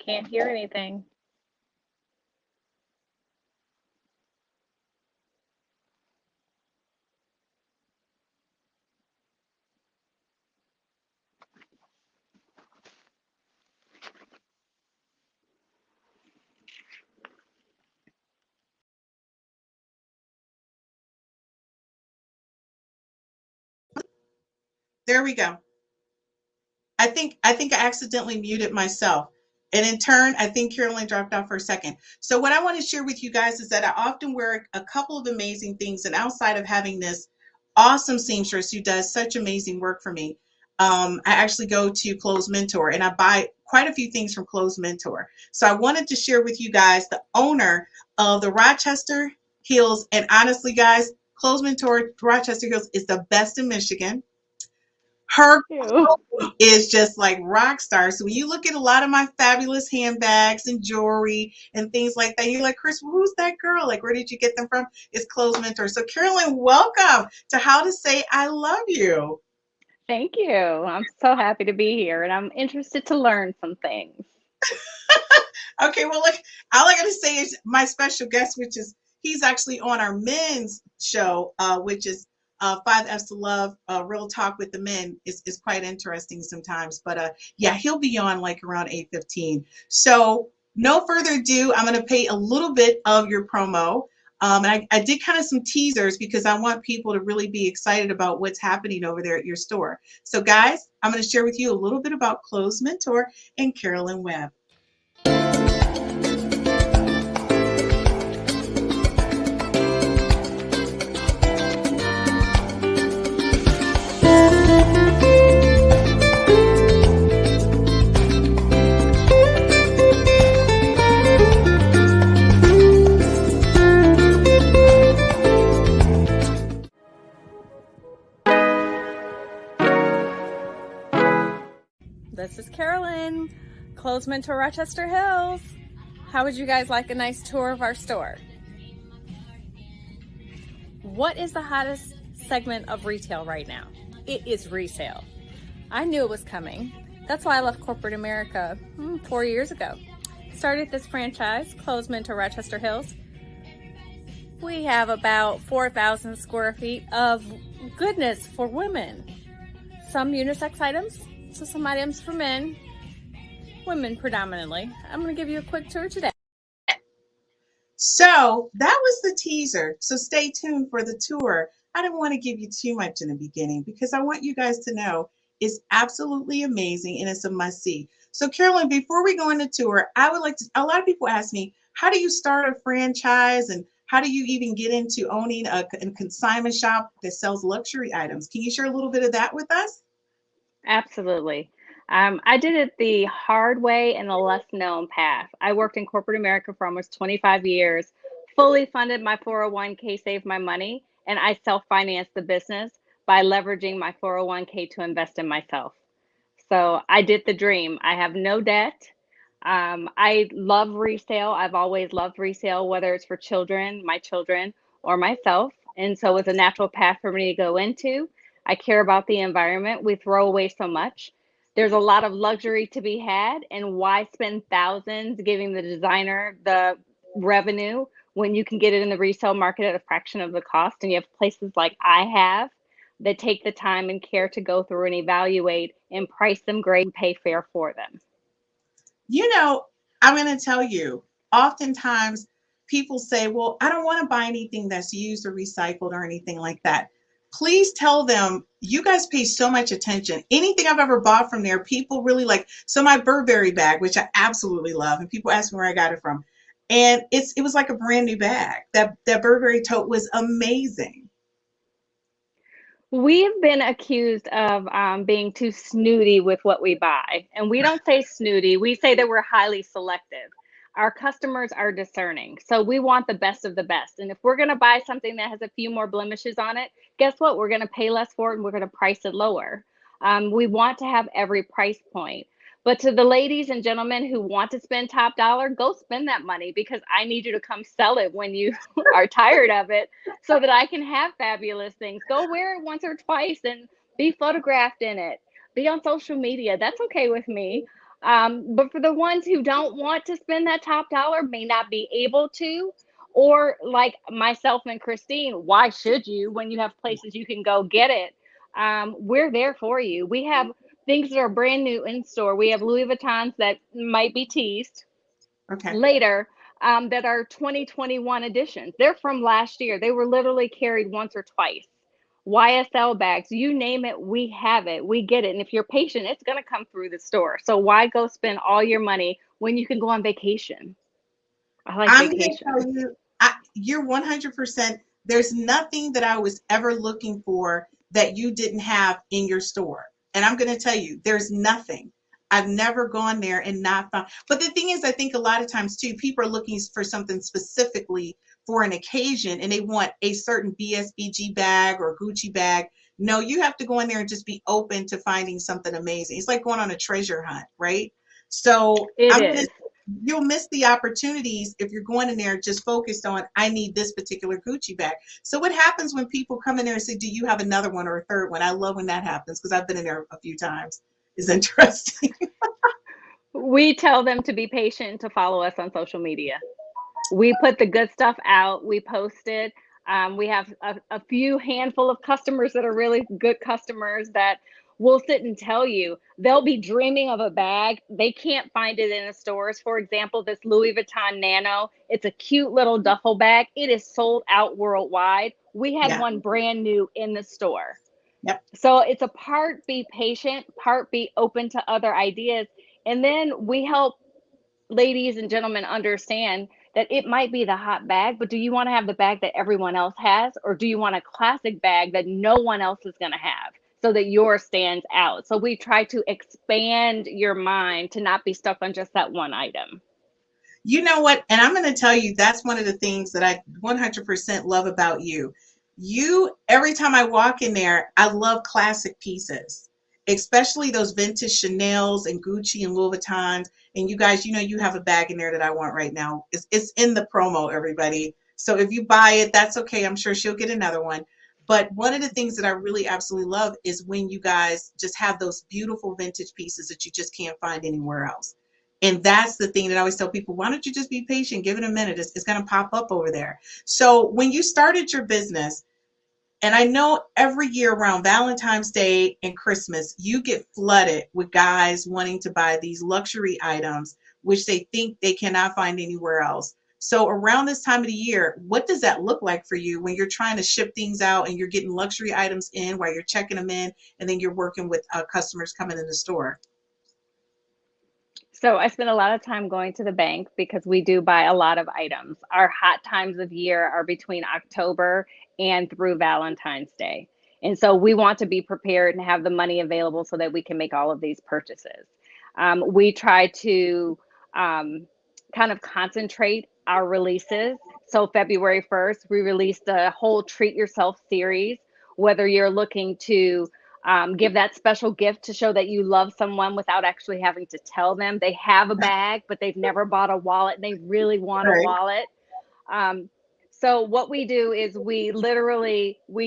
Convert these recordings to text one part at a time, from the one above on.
Can't hear anything. There we go. I think I accidentally muted myself. And in turn, I think Carolyn dropped out for a second. So what I want to share with you guys is that I often wear a couple of amazing things. And outside of having this awesome seamstress who does such amazing work for me, I actually go to Clothes Mentor and I buy quite a few things from Clothes Mentor. So I wanted to share with you guys the owner of the Rochester Hills. And honestly, guys, Clothes Mentor Rochester Hills is the best in Michigan. Her Ew. is just like rock star. So when you look at a lot of my fabulous handbags and jewelry and things like that, you're like, Chris, who's that girl? Like, where did you get them from? It's Clothes Mentor. So Carolyn, welcome to How to Say I Love You. Thank you. I'm so happy to be here and I'm interested to learn some things. Okay, well, look, all I got to say is my special guest, which is he's actually on our men's show, which is Five F's to Love, Real Talk with the Men is quite interesting sometimes. But yeah, he'll be on like around 8:15. So no further ado, I'm going to play a little bit of your promo. And I did kind of some teasers because I want people to really be excited about what's happening over there at your store. So guys, I'm going to share with you a little bit about Clothes Mentor and Carolyn Webb. This is Carolyn, Clothes Mentor Rochester Hills. How would you guys like a nice tour of our store? What is the hottest segment of retail right now? It is resale. I knew it was coming. That's why I left corporate America 4 years ago. Started this franchise, Clothes Mentor Rochester Hills. We have about 4,000 square feet of goodness for women. Some unisex items, so some items for men, women predominantly. I'm going to give you a quick tour today. So that was the teaser. So stay tuned for the tour. I didn't want to give you too much in the beginning because I want you guys to know it's absolutely amazing and it's a must see. So, Carolyn, before we go on the tour, I would like to. A lot of people ask me, how do you start a franchise and how do you even get into owning a consignment shop that sells luxury items? Can you share a little bit of that with us? Absolutely. I did it the hard way and the less known path. I worked in corporate America for almost 25 years, fully funded my 401k, saved my money, and I self financed the business by leveraging my 401k to invest in myself. So I did the dream. I have no debt. I love resale. I've always loved resale, whether it's for children, my children, or myself. And so it's a natural path for me to go into. I care about the environment. We throw away so much. There's a lot of luxury to be had. And why spend thousands giving the designer the revenue when you can get it in the resale market at a fraction of the cost? And you have places like I have that take the time and care to go through and evaluate and price them great and pay fair for them. You know, I'm going to tell you, oftentimes people say, well, I don't want to buy anything that's used or recycled or anything like that. Please tell them you guys pay so much attention. Anything I've ever bought from there, people really like. So my Burberry bag, which I absolutely love, and people ask me where I got it from, and it was like a brand new bag. That Burberry tote was amazing. We've been accused of being too snooty with what we buy. And we don't say snooty, we say that we're highly selective. Our customers are discerning. So we want the best of the best. And if we're going to buy something that has a few more blemishes on it, guess what? We're going to pay less for it and we're going to price it lower. We want to have every price point. But to the ladies and gentlemen who want to spend top dollar, go spend that money because I need you to come sell it when you are tired of it so that I can have fabulous things. Go wear it once or twice and be photographed in it. Be on social media. That's okay with me. But for the ones who don't want to spend that top dollar, may not be able to, or like myself and Christine, why should you when you have places you can go get it? We're there for you. We have things that are brand new in store. We have Louis Vuittons that might be teased Okay. later, that are 2021 editions. They're from last year. They were literally carried once or twice. YSL bags, you name it, we have it, we get it. And if you're patient, it's going to come through the store. So why go spend all your money when you can go on vacation? I like I'm going to vacation. tell you, you're 100%. There's nothing that I was ever looking for that you didn't have in your store. And I'm going to tell you, there's nothing. I've never gone there and not found. But the thing is, I think a lot of times too, people are looking for something specifically for an occasion and they want a certain BSBG bag or Gucci bag. No, you have to go in there and just be open to finding something amazing. It's like going on a treasure hunt, right? So It I'm gonna is. you'll miss the opportunities if you're going in there just focused on I need this particular Gucci bag. So what happens when people come in there and say, do you have another one or a third one? I love when that happens because I've been in there a few times. It's interesting. We tell them to be patient, to follow us on social media. We put the good stuff out, we post it. We have a few handful of customers that are really good customers that will sit and tell you they'll be dreaming of a bag. They can't find it in the stores. For example, this Louis Vuitton Nano, it's a cute little duffel bag. It is sold out worldwide. We had Yeah. one brand new in the store. Yep. So it's a part be patient, part be open to other ideas. And then we help ladies and gentlemen understand that it might be the hot bag, but do you want to have the bag that everyone else has, or do you want a classic bag that no one else is going to have so that yours stands out? So we try to expand your mind to not be stuck on just that one item. You know what? And I'm going to tell you, that's one of the things that I 100% love about you. Every time I walk in there, I love classic pieces, especially those vintage Chanel's and Gucci and Louis Vuittons. And you guys, you have a bag in there that I want right now. It's in the promo, everybody. So if you buy it, that's okay. I'm sure she'll get another one. But one of the things that I really absolutely love is when you guys just have those beautiful vintage pieces that you just can't find anywhere else. And that's the thing that I always tell people, why don't you just be patient? Give it a minute. It's going to pop up over there. So when you started your business, and I know every year around Valentine's Day and Christmas, you get flooded with guys wanting to buy these luxury items, which they think they cannot find anywhere else. So around this time of the year, what does that look like for you when you're trying to ship things out and you're getting luxury items in while you're checking them in, and then you're working with customers coming in the store? So I spend a lot of time going to the bank because we do buy a lot of items. Our hot times of year are between October and through Valentine's Day. And so we want to be prepared and have the money available so that we can make all of these purchases. We try to kind of concentrate our releases. So February 1st, we released a whole Treat Yourself series, whether you're looking to give that special gift to show that you love someone without actually having to tell them. They have a bag, but they've never bought a wallet and they really want a Right. wallet. Um, so what we do is we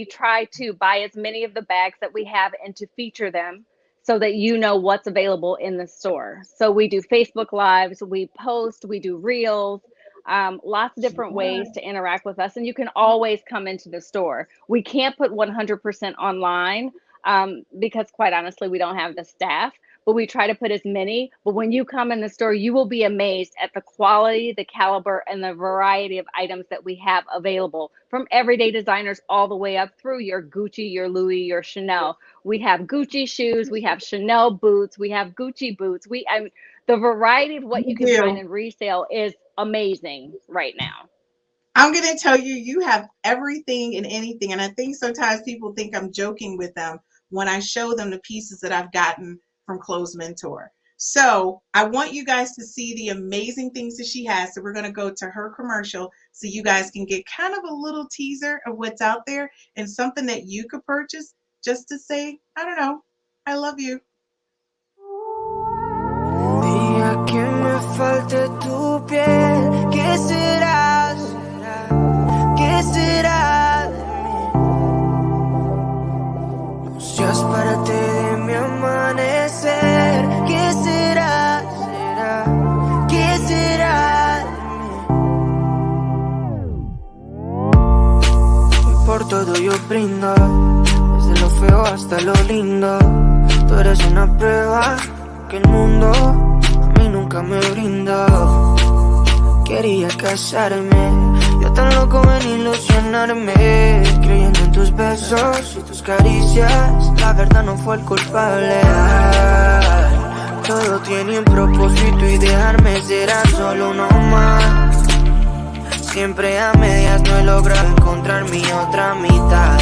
try to buy as many of the bags that we have and to feature them so that you know what's available in the store. So we do Facebook Lives, we post, we do reels, lots of different ways to interact with us. And you can always come into the store. We can't put 100% online because quite honestly, we don't have the staff, but we try to put as many. But when you come in the store, you will be amazed at the quality, the caliber, and the variety of items that we have available, from everyday designers all the way up through your Gucci, your Louis, your Chanel. We have Gucci shoes, we have Chanel boots, we have Gucci boots. The variety of what you You can find do. in resale is amazing right now. I'm going to tell you, you have everything and anything. And I think sometimes people think I'm joking with them when I show them the pieces that I've gotten from Clothes Mentor. So I want you guys to see the amazing things that she has. So we're going to go to her commercial so you guys can get kind of a little teaser of what's out there and something that you could purchase just to say, I don't know, I love you. Día que me falte tu piel, ¿qué será? ¿Qué será de mí? No seas parte de mi amanecer, ¿qué será? por todo yo brindo, desde lo feo hasta lo lindo. Tú eres una prueba que el mundo a mí nunca me brindó. Quería casarme, yo tan loco en ilusionarme, creyendo en tus besos y tus caricias. La verdad no fue el culpable. Ay, todo tiene un propósito y dejarme será solo uno más. Siempre a medias no he logrado encontrar mi otra mitad.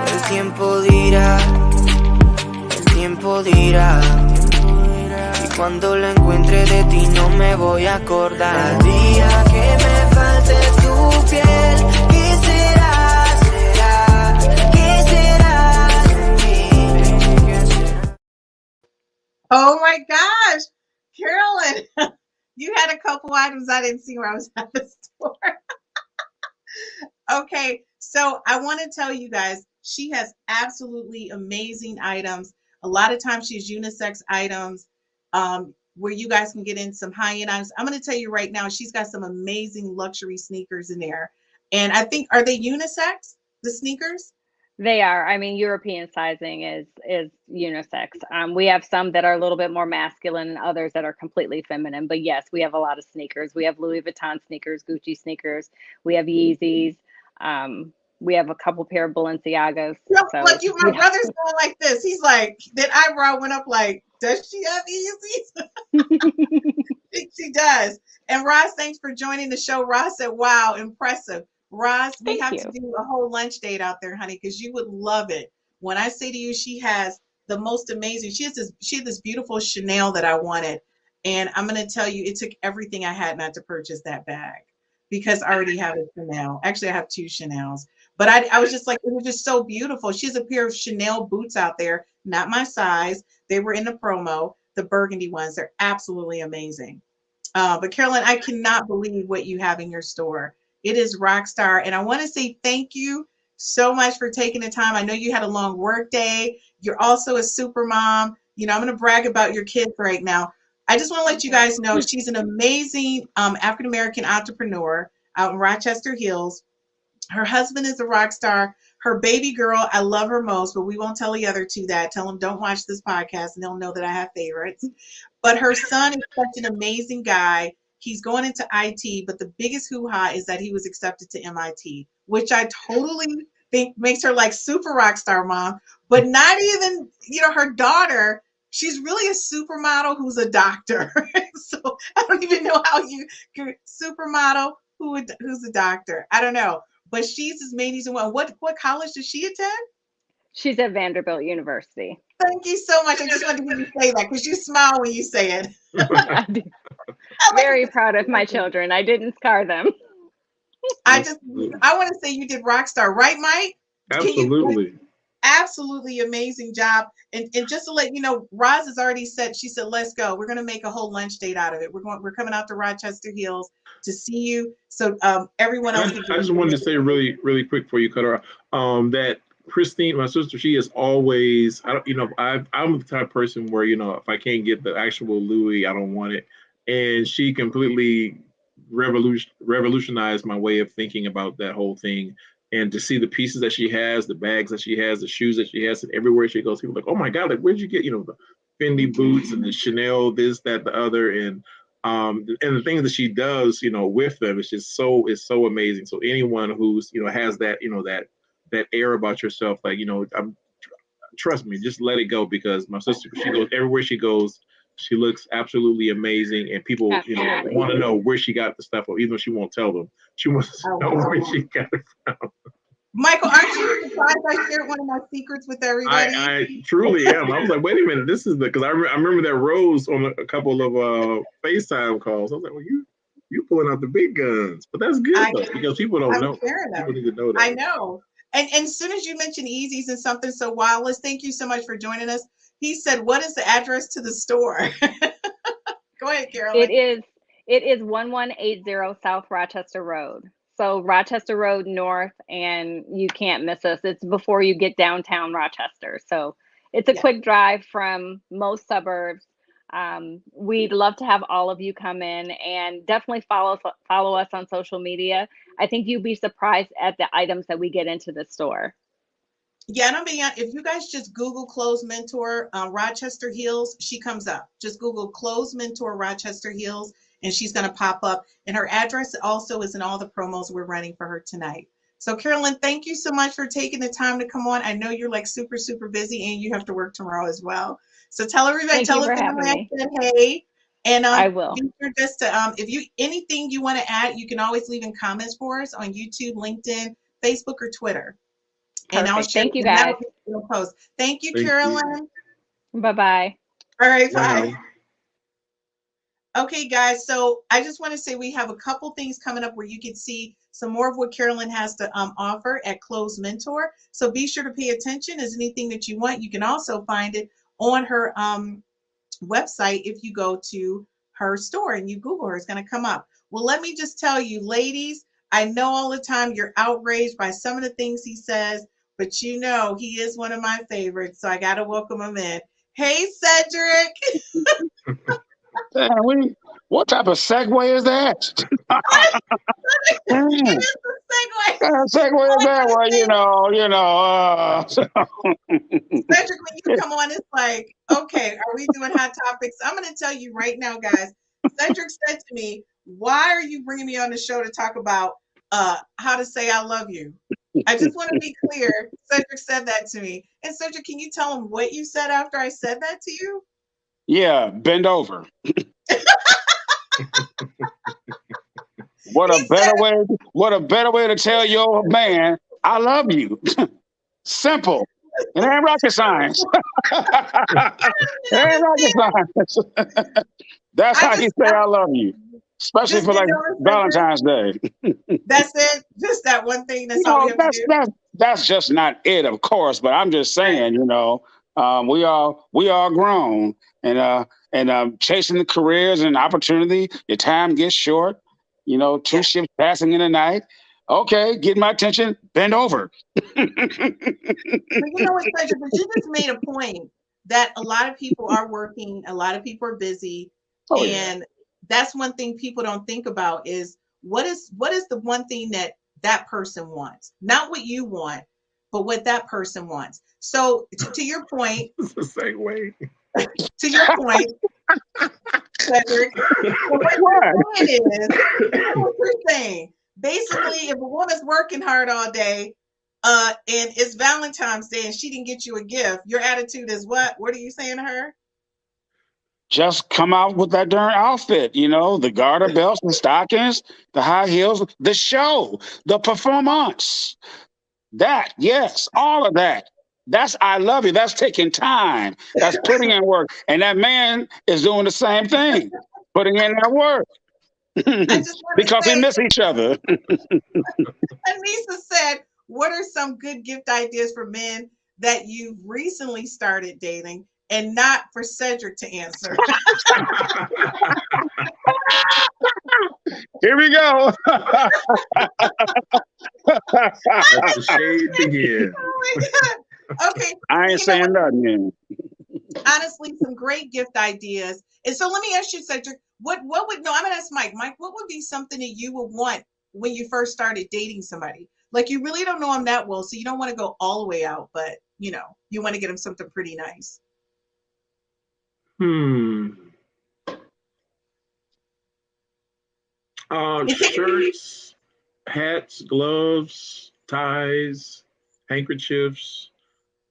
El tiempo dirá, el tiempo dirá. Y cuando la encuentre de ti no me voy a acordar. El día que me falte tu piel, ¿qué será? ¿Qué será de mí? Oh my gosh, Carolyn, you had a couple items I didn't see when I was at the store. Okay, so I want to tell you guys, she has absolutely amazing items. A lot of times she's unisex items, where you guys can get in some high-end items. I'm going to tell you right now, she's got some amazing luxury sneakers in there. And I think, are they unisex, the sneakers? They are. I mean, European sizing is unisex. We have some that are a little bit more masculine and others that are completely feminine. But yes, we have a lot of sneakers. We have Louis Vuitton sneakers, Gucci sneakers. We have Yeezys. We have a couple pair of Balenciagas. No, So look, you, my yeah. brother's going like this. He's like, that eyebrow went up like, does she have Yeezys? She does. And Roz, thanks for joining the show. Roz said, wow, impressive. Roz, we Thank have you. to do a whole lunch date out there, honey, because you would love it. When I say to you, she has the most amazing, she had this beautiful Chanel that I wanted. And I'm going to tell you, it took everything I had not to purchase that bag because I already have a Chanel. Actually, I have two Chanels. But I was just like, it was just so beautiful. She has a pair of Chanel boots out there, not my size. They were in the promo, the burgundy ones. They're absolutely amazing. But Carolyn, I cannot believe what you have in your store. It is rock star. And I want to say thank you so much for taking the time. I know you had a long work day. You're also a super mom. You know, I'm going to brag about your kids right now. I just want to let you guys know she's an amazing African-American entrepreneur out in Rochester Hills. Her husband is a rock star. Her baby girl, I love her most, but we won't tell the other two that. Tell them don't watch this podcast and they'll know that I have favorites. But her son is such an amazing guy. He's going into IT, but the biggest hoo-ha is that he was accepted to MIT, which I totally think makes her like super rock star mom, but not even, you know, her daughter, she's really a supermodel who's a doctor. So I don't even know how you could supermodel who's a doctor. I don't know. But she's as amazing. What college does she attend? She's at Vanderbilt University. Thank you so much. I just wanted to hear you say that because you smile when you say it. I do. Very proud of my children. I didn't scar them. I want to say you did Rockstar, right, Mike? Absolutely. Absolutely amazing job. And just to let you know, Roz has already said, she said, let's go. We're going to make a whole lunch date out of it. We're coming out to Rochester Hills to see you. So everyone else. I just wanted to say really, really quick before you cut her off, that Christine, my sister, she is always, I'm the type of person where, if I can't get the actual Louis, I don't want it. And she completely revolutionized my way of thinking about that whole thing. And to see the pieces that she has, the bags that she has, the shoes that she has, and everywhere she goes, people are like, oh my God, like where'd you get, the Fendi boots and the Chanel, this, that, the other, and the things that she does, with them, it's just it's so amazing. So anyone who's, has that, that air about yourself, like, trust me, just let it go, because my sister, she goes everywhere she goes, she looks absolutely amazing, and people, want to know where she got the stuff, or even though she won't tell them, she wants to know where she got it from. Michael, aren't you surprised I shared one of my secrents with everybody? I truly am. I was like, wait a minute, this is because I remember that Rose on a couple of FaceTime calls. I was like, well, you pulling out the big guns, but that's good though, because people don't know. People need to know that. I know. And as soon as you mentioned Easy's and something so wildless, thank you so much for joining us. He said, what is the address to the store? Go ahead, Carolyn. It is 1180 South Rochester Road. So Rochester Road North, and you can't miss us. It's before you get downtown Rochester. So it's a quick drive from most suburbs. We'd love to have all of you come in, and definitely follow us on social media. I think you'd be surprised at the items that we get into the store. Yeah, and I mean, if you guys just Google Clothes Mentor Rochester Hills, she comes up. Just Google Clothes Mentor Rochester Hills, and she's going to pop up. And her address also is in all the promos we're running for her tonight. So, Carolyn, thank you so much for taking the time to come on. I know you're like super, super busy, and you have to work tomorrow as well. So tell everybody, tell the family I said hey. And I will. Be sure just to, if you anything you want to add, you can always leave in comments for us on YouTube, LinkedIn, Facebook, or Twitter. Perfect. And I'll share. Thank you, guys. Post. Thank you, Carolyn. Bye-bye. All right, bye. Okay, guys, so I just want to say we have a couple things coming up where you can see some more of what Carolyn has to offer at Clothes Mentor. So be sure to pay attention. Is anything that you want, you can also find it on her website. If you go to her store and you Google her, it's going to come up. Well, let me just tell you, ladies, I know all the time you're outraged by some of the things he says, but you know he is one of my favorites, so I got to welcome him in. Hey, Cedric. What type of segue is that? It is a segue. Segue is that? Well, Cedric, when you come on, it's like, okay, are we doing hot topics? I'm going to tell you right now, guys. Cedric said to me, why are you bringing me on the show to talk about how to say I love you? I just want to be clear. Cedric said that to me. And Cedric, can you tell him what you said after I said that to you? Yeah, bend over. What a better way to tell your man I love you. Simple. It ain't rocket science. It ain't rocket science. That's how you say I love you. Especially for like Valentine's Day. That's it? Just that one thing? That's all we have to do? That's just not it, of course. But I'm just saying, we all grown, and chasing the careers and opportunity. Your time gets short. Two ships passing in the night. Okay, get my attention. Bend over. But you know what, Cedric? But you just made a point that a lot of people are working, a lot of people are busy, and that's one thing people don't think about is what is the one thing that person wants, not what you want, but what that person wants. So to your point, it's a segue. To your point, Cedric, what you're saying, basically, if a woman's working hard all day, and it's Valentine's Day and she didn't get you a gift, your attitude is what? What are you saying to her? Just come out with that darn outfit, the garter belts, the stockings, the high heels, the show, the performance. That, yes, all of that. That's I love you. That's taking time. That's putting in work. And that man is doing the same thing, putting in that work. Because we miss each other. Anissa said, what are some good gift ideas for men that you've recently started dating? And not for Cedric to answer. Here we go. That's the shade again. Oh my God. Okay. I ain't saying nothing. Honestly, some great gift ideas. And so let me ask you, Cedric, I'm going to ask Mike. Mike, what would be something that you would want when you first started dating somebody? Like you really don't know them that well, so you don't want to go all the way out, but you want to get them something pretty nice. Shirts, hats, gloves, ties, handkerchiefs.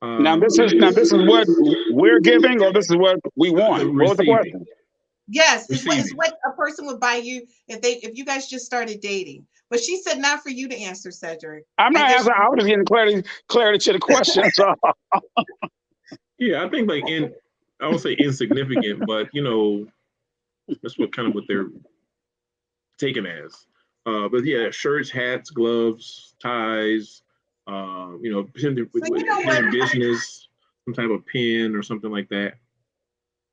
Now this is what we're giving, or this is what we want. What was the question? Yes, it's what a person would buy you if you guys just started dating. But she said not for you to answer, Cedric. I'm not answering. I was just getting clarity to the question. So. Yeah, I think I would say insignificant, but that's what they're taken as. But yeah, shirts, hats, gloves, ties, business, some type of pen or something like that.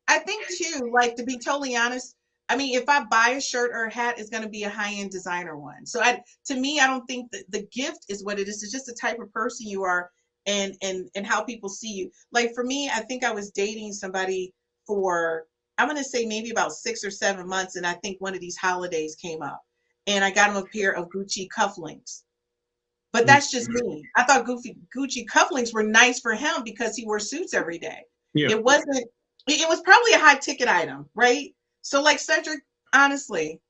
I think too, like to be totally honest, I mean, if I buy a shirt or a hat, it's going to be a high-end designer one. So to me, I don't think that the gift is what it is. It's just the type of person you are and how people see you. Like for me, I think I was dating somebody for I'm going to say maybe about 6 or 7 months. And I think one of these holidays came up and I got him a pair of Gucci cufflinks. But that's just me. I thought Gucci cufflinks were nice for him because he wore suits every day. Yeah. It was probably a high ticket item, right? So like Cedric, honestly,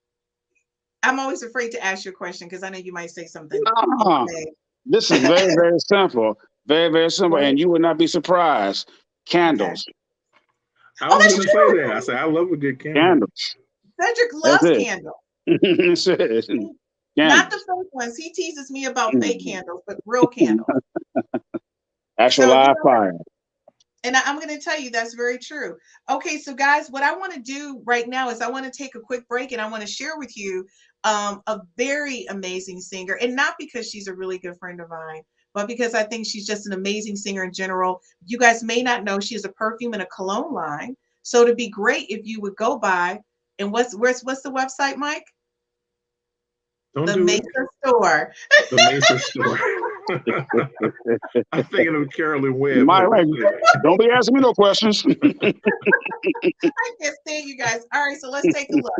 I'm always afraid to ask you a question because I know you might say something. This is very, very simple. Very, very simple. And you would not be surprised. Candles. I was going to say that. I said, I love a good candle. Candles. Cedric loves candles. Not the fake ones. He teases me about fake candles, but real candles. Actual live fire. And I'm going to tell you that's very true. Okay, so guys, what I want to do right now is I want to take a quick break and I want to share with you a very amazing singer. And not because she's a really good friend of mine, but because I think she's just an amazing singer in general. You guys may not know she has a perfume and a cologne line. So it'd be great if you would go by. And what's the website, Mike? The Mesa store. The Mesa store. I'm thinking of Carolyn Webb. Don't be asking me no questions. I can't stand you guys. All right, so let's take a look.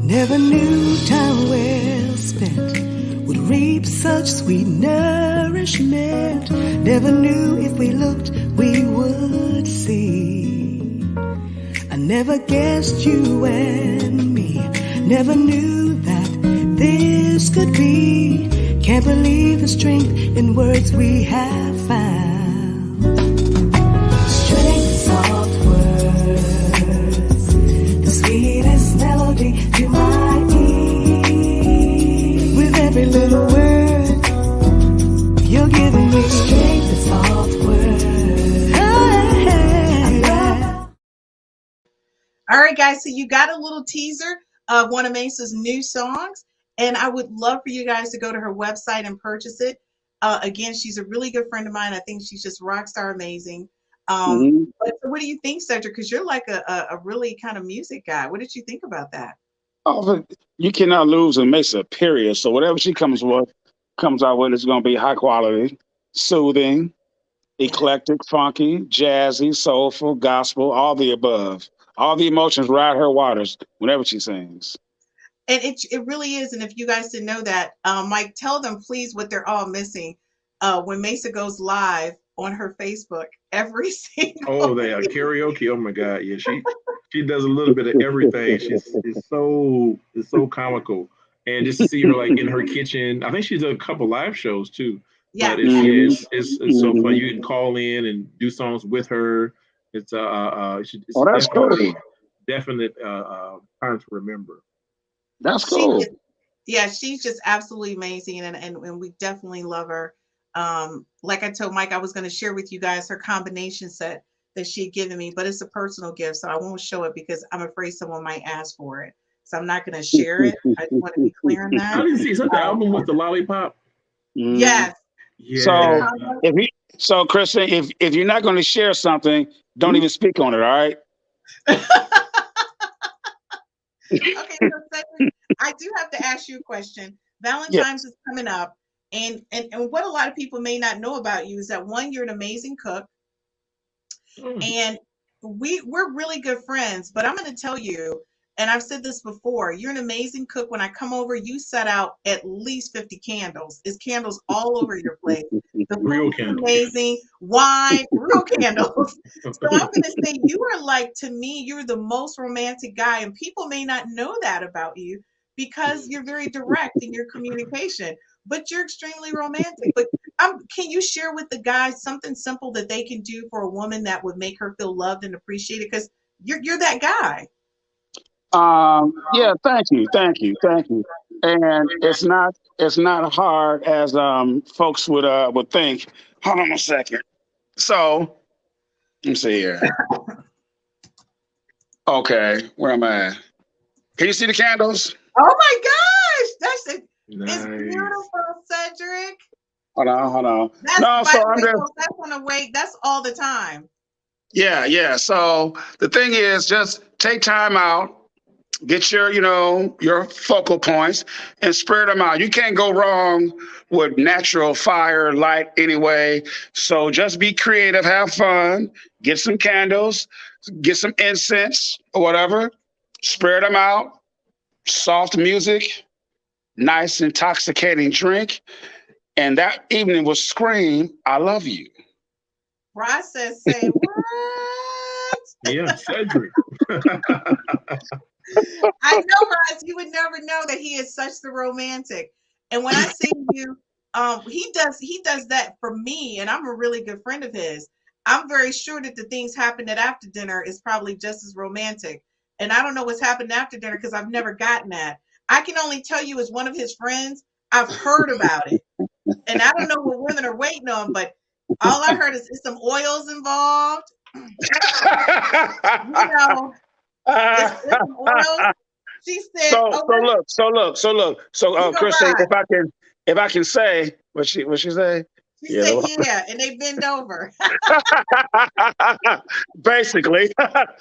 Never knew time well spent would reap such sweet nourishment. Never knew if we looked we would see. I never guessed you and me. Never knew that this could be. Can't believe the strength in words we have found. Strength, soft words, the sweetest melody to my ear. With every little word, you're giving me strength and soft words. All right, guys, so you got a little teaser of one of Mesa's new songs, and I would love for you guys to go to her website and purchase it. Again, she's a really good friend of mine. I think she's just rock star amazing. But what do you think, Cedric? Because you're like a really kind of music guy. What did you think about that? Oh, but you cannot lose in Mesa, period. So whatever she comes out with is going to be high quality, soothing, eclectic, funky, jazzy, soulful, gospel, all the above. All the emotions ride her waters whenever she sings. And it really is. And if you guys didn't know that, Mike, tell them please what they're all missing when Mesa goes live on her Facebook every single they are karaoke. Oh my God. Yeah, she does a little bit of everything. It's so comical. And just to see her like in her kitchen. I think she's done a couple live shows too. Yeah. But it's so fun. You can call in and do songs with her. It's that's cool. Definite time to remember. That's cool. She's just absolutely amazing, and we definitely love her. Like I told Mike, I was going to share with you guys her combination set that she had given me, but it's a personal gift, so I won't show it because I'm afraid someone might ask for it. So I'm not going to share it. I just want to be clear on that. I didn't see. Is that the album with the lollipop? Yes. Yeah. So Kristen, if you're not going to share something, don't even speak on it. All right. Okay, so Cedric, I do have to ask you a question. Valentine's is coming up, and what a lot of people may not know about you is that one, you're an amazing cook, and we're really good friends. But I'm going to tell you, and I've said this before, you're an amazing cook. When I come over, you set out at least 50 candles. It's candles all over your place. The real candles, amazing wine, real candles. So I'm going to say you are like, to me, you're the most romantic guy, and people may not know that about you because you're very direct in your communication, but you're extremely romantic. But can you share with the guys something simple that they can do for a woman that would make her feel loved and appreciated? Because you're that guy. Yeah, thank you. And it's not hard as folks would think. Hold on a second. So let me see here. Okay, where am I? Can you see the candles? Oh my gosh, that's it. Nice. It's beautiful, Cedric. Hold on. That's No, by so the I'm way, just folks, that's on the way. That's all the time. yeah. So the thing is, just take time out, get your focal points, and spread them out. You can't go wrong with natural fire, light anyway. So just be creative, have fun, get some candles, get some incense or whatever, spread them out. Soft music, nice intoxicating drink, and that evening will scream, "I love you." Process say what? Yeah, Cedric. I know, Ross. You would never know that he is such the romantic. And when I say you, he does that for me, and I'm a really good friend of his. I'm very sure that the things happened at after dinner is probably just as romantic. And I don't know what's happened after dinner because I've never gotten that. I can only tell you as one of his friends, I've heard about it. And I don't know what women are waiting on, but all I heard is some oils involved. You know, it's some oils. She said, So Chrissy, ride. if I can say what she say. She said, yeah, and they bend over. Basically. But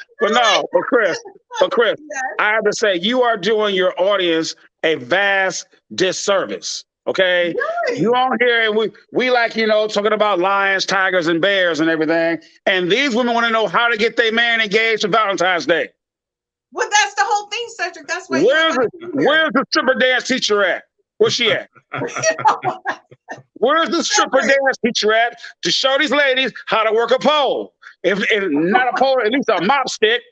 Chris, Yes. I have to say you are doing your audience a vast disservice. Okay. Really? You on here and we like, talking about lions, tigers, and bears and everything. And these women want to know how to get their man engaged for Valentine's Day. Well, that's the whole thing, Cedric. That's why. Where's the stripper dance teacher at? Where's she at? Where's the stripper dance teacher at to show these ladies how to work a pole? If not a pole, at least a mop stick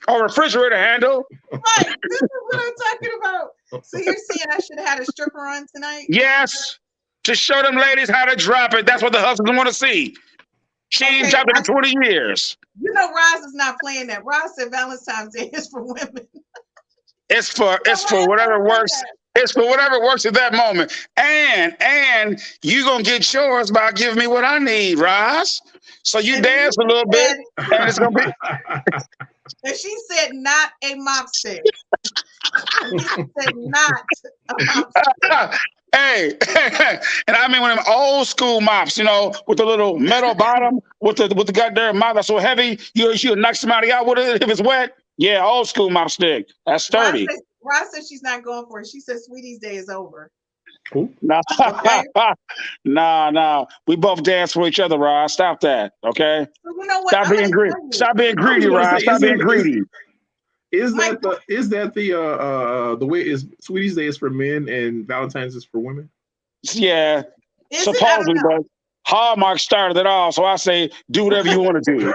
or refrigerator handle. Right. This is what I'm talking about. So you're saying I should have had a stripper on tonight? Yes. To show them ladies how to drop it. That's what the husbands want to see. She ain't dropped it in 20 years. You know, Roz is not playing that. Roz said Valentine's Day is for women. It's for whatever works. It's for whatever works at that moment. And you gonna get yours by giving me what I need, Roz. So you dance a little bit, and it's gonna be. And she said not a mop stick. She said not a mop stick. Hey, and I mean one of them old school mops, with the little metal bottom, with the goddamn mop that's so heavy, you'll knock somebody out with it if it's wet. Yeah, old school mop stick. That's sturdy. Roz says she's not going for it. She says Sweetie's Day is over. No, Okay. no. We both dance for each other, Roz. Stop that, okay? So you know what? Stop being greedy. Stop being greedy, Roz. Stop being greedy. Is that the way is Sweetie's Day is for men and Valentine's is for women? Yeah, Is supposedly, but Hallmark started it all, so I say do whatever you want to do.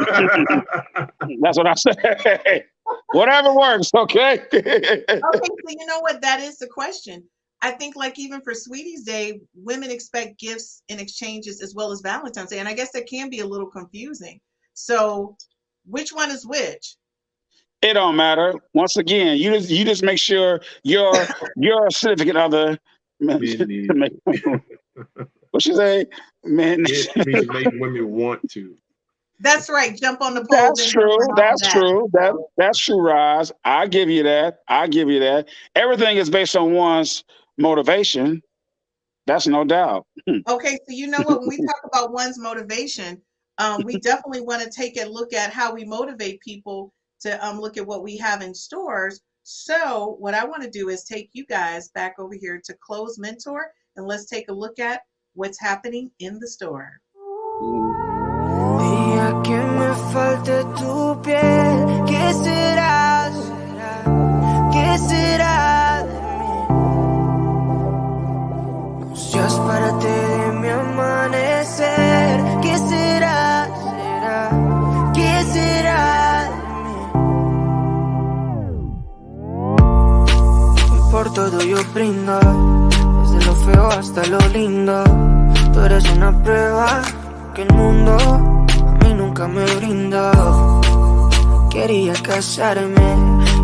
That's what I say. Whatever works, okay? Okay, so you know what? That is the question. I think like even for Sweetie's Day, women expect gifts and exchanges as well as Valentine's Day. And I guess that can be a little confusing. So which one is which? It don't matter. Once again, you just make sure your significant other. What you say? Man, it means make women want to. That's right. Jump on the pole. That's true. That's true. That's true, Roz. I give you that. Everything is based on one's motivation. That's no doubt. Okay, so you know what? When we talk about one's motivation, we definitely want to take a look at how we motivate people to look at what we have in stores. So what I want to do is take you guys back over here to Close Mentor, and let's take a look at what's happening in the store. Día que me falte tu piel, ¿qué será? ¿Qué será de mí? No seas parte de mi amanecer, ¿qué será? ¿Qué será de mí? Por todo yo brindo, desde lo feo hasta lo lindo. Tú eres una prueba que el mundo a mí nunca me brindó. Quería casarme,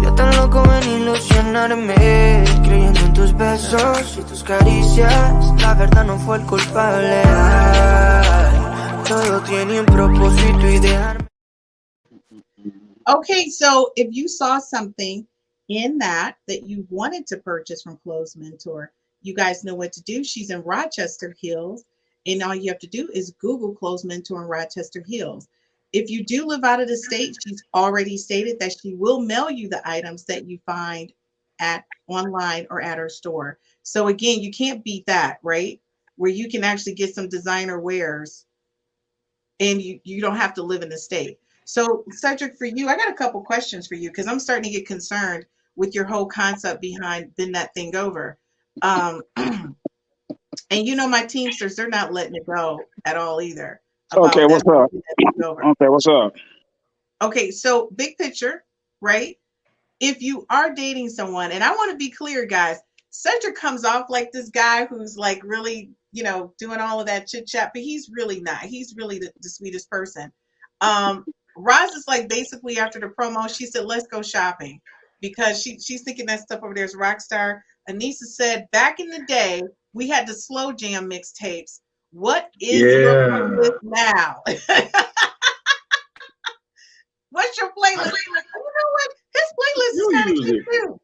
yo tan loco en ilusionarme, creyendo en tus besos y tus caricias. La verdad no fue el culpable. Ay, todo tiene un propósito y dejarme. Okay, so if you saw something in that you wanted to purchase from Close Mentor, you guys know what to do. She's in Rochester Hills, and all you have to do is Google Clothes Mentor in Rochester Hills. If you do live out of the state, she's already stated that she will mail you the items that you find at online or at her store. So again, you can't beat that, right? Where you can actually get some designer wares and you don't have to live in the state. So Cedric, for you, I got a couple questions for you because I'm starting to get concerned with your whole concept behind Bend That Thing Over. And you know my Teamsters, they're not letting it go at all either. Okay, what's up? Okay, what's up? Okay, so big picture, right? If you are dating someone, and I want to be clear, guys, Cedric comes off like this guy who's like really, you know, doing all of that chit chat, but he's really not. He's really the sweetest person. Roz is like basically after the promo, she said, let's go shopping because she's thinking that stuff over there is rock star. Anissa said, back in the day, we had the slow jam mixtapes. What is your playlist now? What's your playlist? You know what? His playlist is kind of cute too.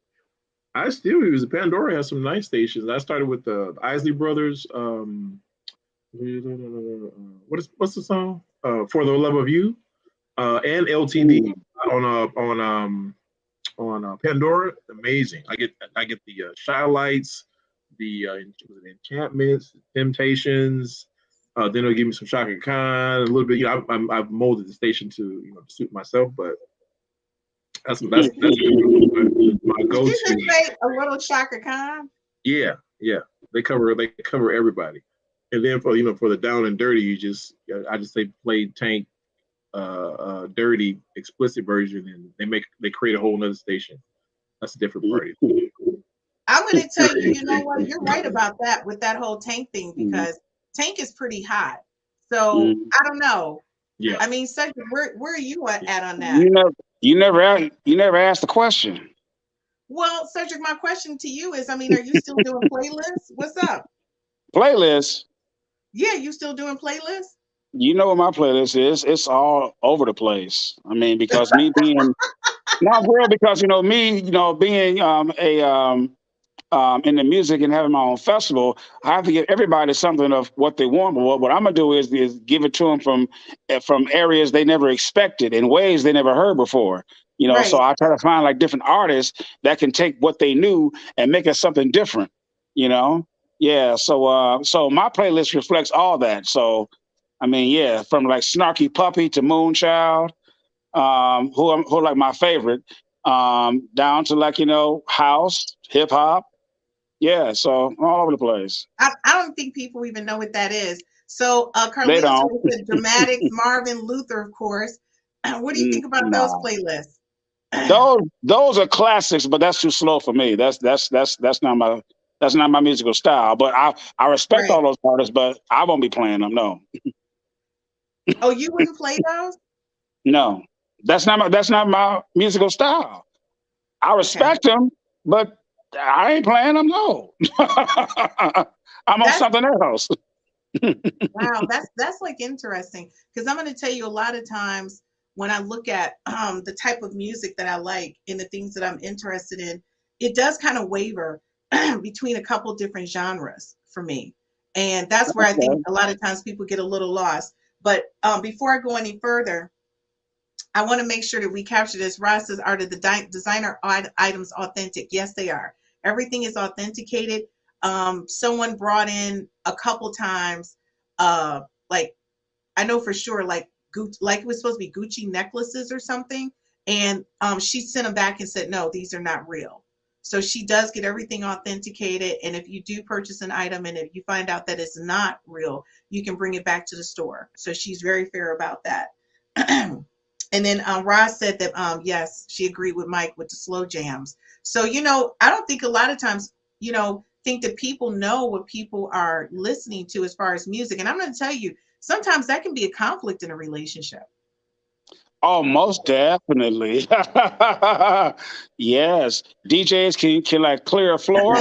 I still use it. Pandora has some nice stations. I started with the Isley Brothers. What's the song? For the Love of You, and LTD on Pandora. Amazing. I get the Shy Lights, the Enchantments, Temptations. Then it'll give me some Shaka Khan, a little bit. You know, I've molded the station to to suit myself, but that's my go-to. Did you say a little Shaka Khan? Yeah. They cover everybody. And then for the down and dirty, I just say play Tank dirty explicit version, and they create a whole nother station. That's a different party. I'm going to tell you, you know what? You're right about that with that whole Tank thing because Tank is pretty hot. So I don't know. Yeah. I mean, Cedric, where are you at on that? You never asked the question. Well, Cedric, my question to you is, I mean, are you still doing playlists? What's up? Playlists? Yeah, you still doing playlists? You know what my playlist is? It's all over the place. I mean, because me being not real, because me, being in the music and having my own festival, I have to give everybody something of what they want. But what I'm gonna do is give it to them from areas they never expected in ways they never heard before. Right. So I try to find like different artists that can take what they knew and make it something different. Yeah. So my playlist reflects all that. So I mean, yeah, from like Snarky Puppy to Moonchild, who like my favorite, down to like house, hip hop. Yeah, so all over the place. I don't think people even know what that is. So They don't. Carlito, Dramatics, Marvin Luther, of course. What do you think about those playlists? Those are classics, but that's too slow for me. That's not my musical style. But I respect all those artists, but I won't be playing them. No. Oh, you wouldn't play those? No, that's not my musical style. I respect them, but I ain't playing them. No, I'm on something else. Wow, that's like interesting because I'm going to tell you a lot of times when I look at the type of music that I like and the things that I'm interested in, it does kind of waver between a couple different genres for me, and that's where I think a lot of times people get a little lost. But before I go any further, I want to make sure that we capture this. Ross says, are the designer items authentic? Yes, they are. Everything is authenticated. Someone brought in a couple times, like I know for sure, like it was supposed to be Gucci necklaces or something, and she sent them back and said, no, these are not real. So she does get everything authenticated, and if you do purchase an item and if you find out that it's not real, you can bring it back to the store. So she's very fair about that. And then Ross said that, yes, she agreed with Mike with the slow jams. So, I don't think a lot of times, think that people know what people are listening to as far as music. And I'm going to tell you, sometimes that can be a conflict in a relationship. Oh, most definitely. Yes. DJs can like clear a floor.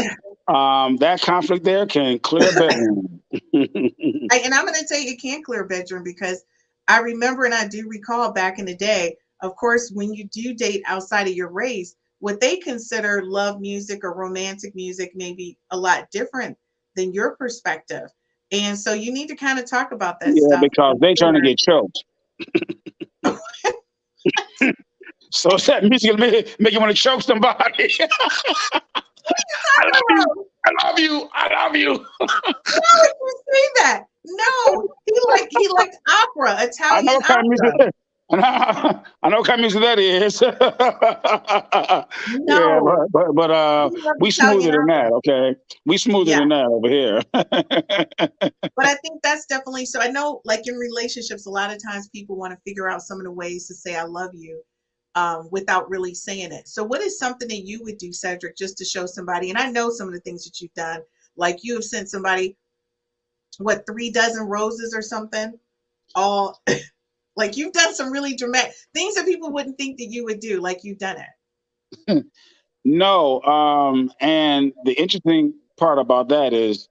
That conflict there can clear a bedroom. And I'm going to tell you, it can clear a bedroom because I remember and I do recall back in the day, of course, when you do date outside of your race, what they consider love music or romantic music may be a lot different than your perspective. And so you need to kind of talk about that Yeah, stuff. because they trying to get choked. So it's that music will make you want to choke somebody. I love you. I love you. I love you. Why would you say that? No, he liked opera, I Italian know what kind of music opera. that is. I know what kind of music that is. Yeah, No, but he loved we Italian smoother than opera. that, okay? We smoother Yeah, than that over here. but I think that's definitely so. I know, like in relationships, a lot of times people want to figure out some of the ways to say "I love you" without really saying it. So, what is something that you would do, Cedric, just to show somebody? And I know some of the things that you've done. Like you have sent somebody what 3 dozen roses or something. All like you've done some really dramatic things that people wouldn't think that you would do. Like you've done it. No, and the interesting part about that is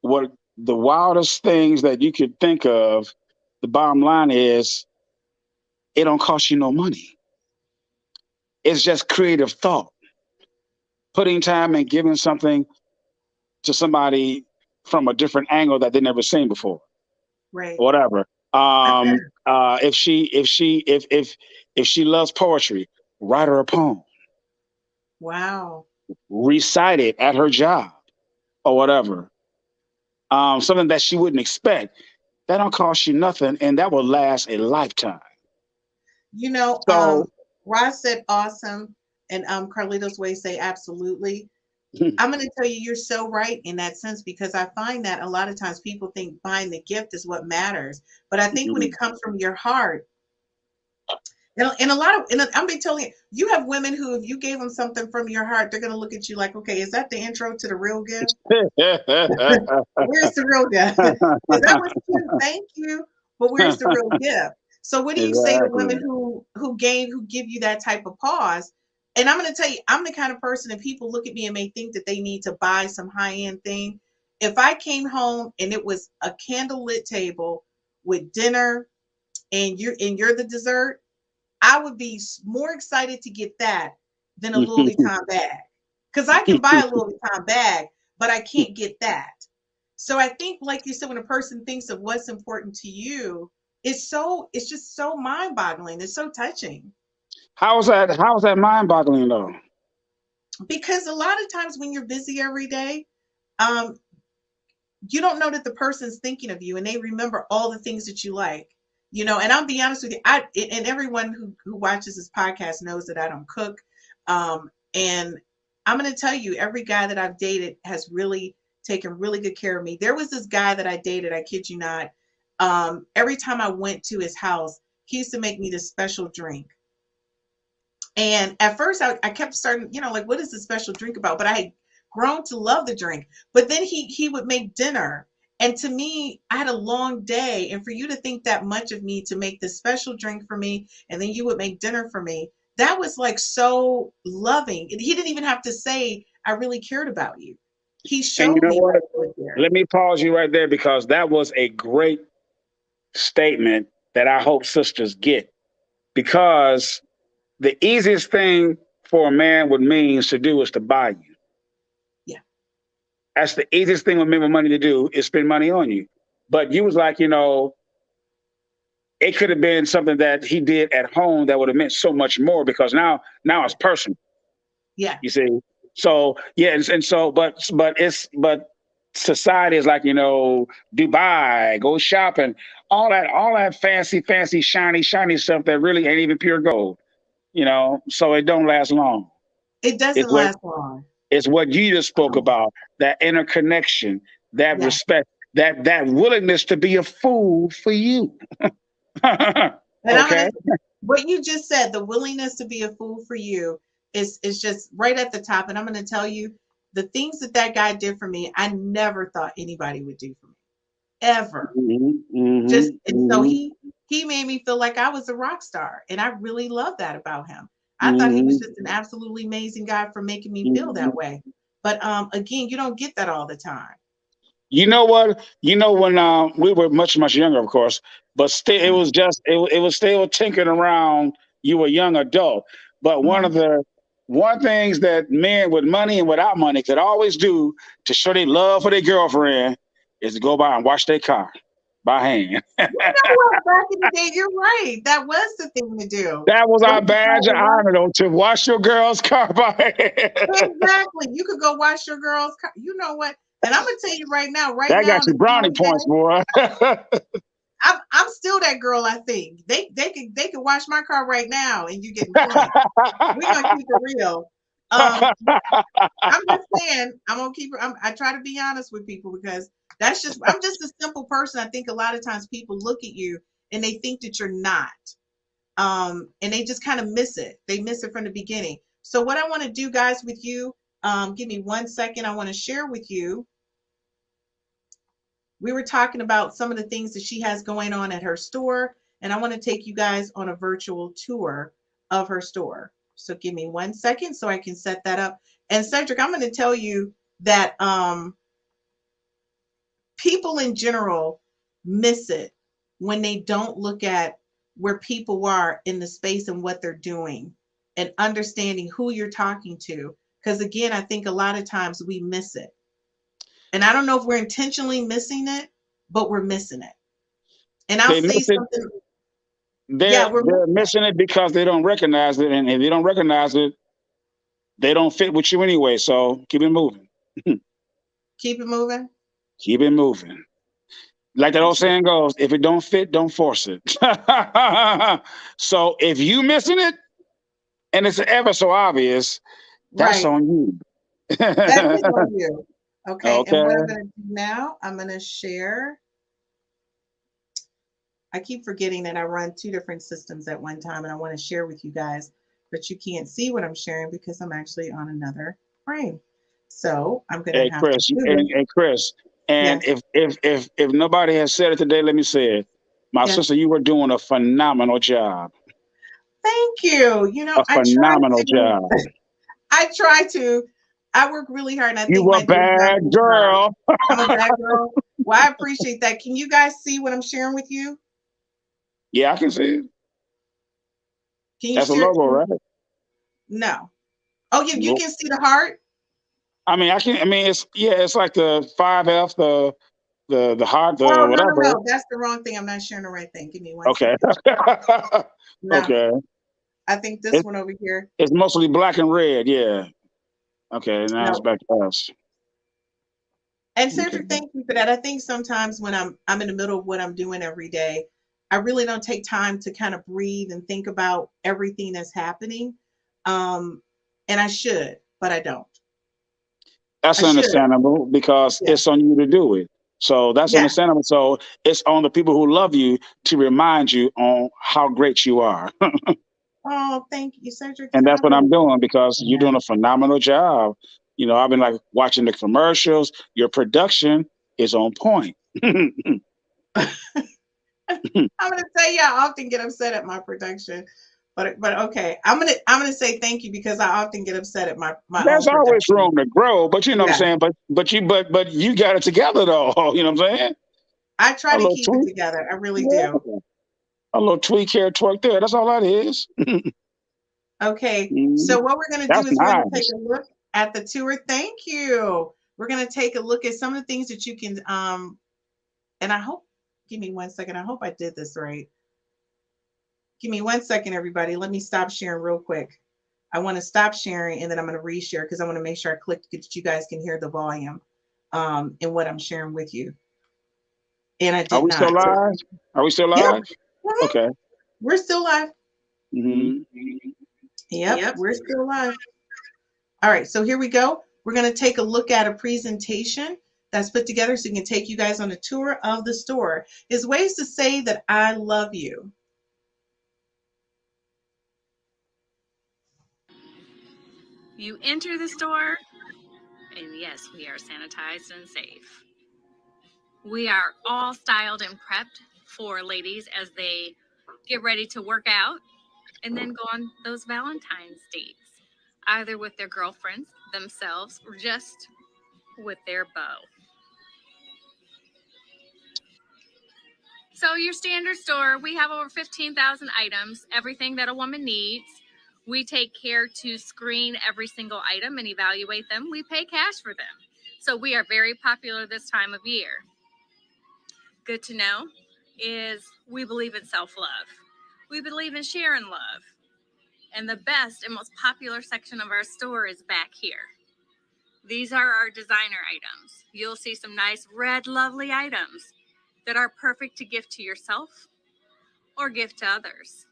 what the wildest things that you could think of. The bottom line is it don't cost you no money. It's just creative thought, putting time and giving something to somebody from a different angle that they never seen before, Right. whatever. If she loves poetry, write her a poem, Wow. recite it at her job or whatever. Something that she wouldn't expect. That don't cost you nothing, and that will last a lifetime. You know, So, Ross said awesome, and Carlitos Way say absolutely. I'm going to tell you, you're so right in that sense because I find that a lot of times people think buying the gift is what matters, but I think when it comes from your heart, and a lot of, and I'm be telling you, you have women who, if you gave them something from your heart, they're going to look at you like, okay, is that the intro to the real gift? Where's the real gift? That was cute, thank you, but where's the real gift? So what do you say to exactly. women who give you that type of pause? And I'm going to tell you, I'm the kind of person, if people look at me and may think that they need to buy some high end thing, if I came home and it was a candlelit table with dinner and you're the dessert, I would be more excited to get that than a Louis Vuitton bag. Because I can buy a Louis Vuitton bag, but I can't get that. So I think, like you said, when a person thinks of what's important to you, it's just so mind-boggling. It's so touching. How's that mind-boggling though? Because a lot of times when you're busy every day, um, you don't know that the person's thinking of you and they remember all the things that you like. And I'll be honest with you, and everyone who watches this podcast knows that I don't cook. And I'm going to tell you, every guy that I've dated has really taken really good care of me. There was this guy that I dated, I kid you not. Every time I went to his house, he used to make me this special drink. And at first I kept starting, like, what is the special drink about? But I had grown to love the drink. But then he would make dinner. And to me, I had a long day. And for you to think that much of me to make this special drink for me, and then you would make dinner for me, that was like so loving. He didn't even have to say, I really cared about you. He And showed you know me what? right there. Let me pause you right there because that was a great statement that I hope sisters get. Because the easiest thing for a man with means to do is to buy you. Yeah. That's the easiest thing with men with money to do is spend money on you. But you was like, it could have been something that he did at home that would have meant so much more because now it's personal. Yeah. You see. So yeah, and so but society is like, Dubai, go shopping, all that fancy, shiny stuff that really ain't even pure gold. So it don't last long. It doesn't It's what last long. it's what you just spoke about, that interconnection, that Yeah. respect, that willingness to be a fool for you. And Okay. what you just said, the willingness to be a fool for you is just right at the top. And I'm going to tell you the things that guy did for me, I never thought anybody would do for me, ever. And so he made me feel like I was a rock star. And I really love that about him. I thought he was just an absolutely amazing guy for making me feel that way. But again, you don't get that all the time. You know what? When we were much younger, of course, but still, it was still tinkering around. You were a young adult, But one things that men with money and without money could always do to show their love for their girlfriend is to go by and wash their car by hand. You know what? Back in the day, you're right. That was the thing to do. That was Go our badge of by and wash- honor, though, to wash your girl's car by hand. Exactly. You could go wash your girl's car. You know what? And I'm gonna tell you right now, That got you in brownie this points, day, boy. I'm still that girl. I think they could wash my car right now, and you getting points. We're gonna keep it real. I'm just saying, I'm gonna keep it. I try to be honest with people because I'm just a simple person. I think a lot of times people look at you and they think that you're not, and they just kind of miss it. They miss it from the beginning. So what I want to do, guys, with you, give me 1 second. I want to share with you. We were talking about some of the things that she has going on at her store, and I want to take you guys on a virtual tour of her store. So give me 1 second so I can set that up. And Cedric, I'm going to tell you that people in general miss it when they don't look at where people are in the space and what they're doing and understanding who you're talking to. Because again, I think a lot of times we miss it. And I don't know if we're intentionally missing it, but we're missing it. And I'll say something. They're missing it because they don't recognize it. And if they don't recognize it, they don't fit with you anyway. So keep it moving. Keep it moving. Keep it moving. Like that old saying goes, if it don't fit, don't force it. So if you missing it and it's ever so obvious, that's on you. That is on you. Okay. Okay. And what I'm going to do now, I'm going to share. I keep forgetting that I run 2 different systems at one time and I want to share with you guys, but you can't see what I'm sharing because I'm actually on another frame. So I'm going to have Chris, to do Chris, and yes. if nobody has said it today, let me say it. My sister, you were doing a phenomenal job. Thank you. You know, a phenomenal job. I try to. I work really hard, and I think you a bad girl. I'm a bad girl. Well, I appreciate that. Can you guys see what I'm sharing with you? Yeah, I can see it. That's a logo, right? No. Oh, you can see the heart? I mean, it's like the 5F, the heart, whatever. No, that's the wrong thing. I'm not sharing the right thing. Give me 1 second. No. Okay. I think this one over here. It's mostly black and red, yeah. Okay, now it's back to us. And Cedric, thank you for that. I think sometimes when I'm in the middle of what I'm doing every day, I really don't take time to kind of breathe and think about everything that's happening. And I should, but I don't. That's understandable because it's on you to do it. So that's understandable. So it's on the people who love you to remind you on how great you are. Oh, thank you, Cedric. And that's what I'm doing because you're doing a phenomenal job. You know, I've been like watching the commercials. Your production is on point. I'm gonna tell you, I often get upset at my production, but okay, I'm gonna say thank you because I often get upset at my There's always room to grow, but you know what I'm saying. But you got it together though. You know what I'm saying? I try to keep it together. I really do. A little tweak here, twerk there. That's all that is. Okay, so what we're gonna do is we're gonna take a look at the tour. Thank you. We're gonna take a look at some of the things that you can and I hope. Give me 1 second. I hope I did this right. Give me 1 second, everybody. Let me stop sharing real quick. I want to stop sharing and then I'm going to reshare because I want to make sure I click that you guys can hear the volume in what I'm sharing with you. And I did not. Still live? Are we still live? Yeah. Okay. We're still live. Mm-hmm. Yep, we're still live. All right, so here we go. We're going to take a look at a presentation that's put together so we can take you guys on a tour of the store. It's ways to say that I love you. You enter the store, and yes, we are sanitized and safe. We are all styled and prepped for ladies as they get ready to work out and then go on those Valentine's dates, either with their girlfriends, themselves, or just with their beau. So your standard store, we have over 15,000 items, everything that a woman needs. We take care to screen every single item and evaluate them. We pay cash for them. So we are very popular this time of year. Good to know is we believe in self-love. We believe in sharing love. And the best and most popular section of our store is back here. These are our designer items. You'll see some nice red, lovely items that are perfect to gift to yourself or gift to others.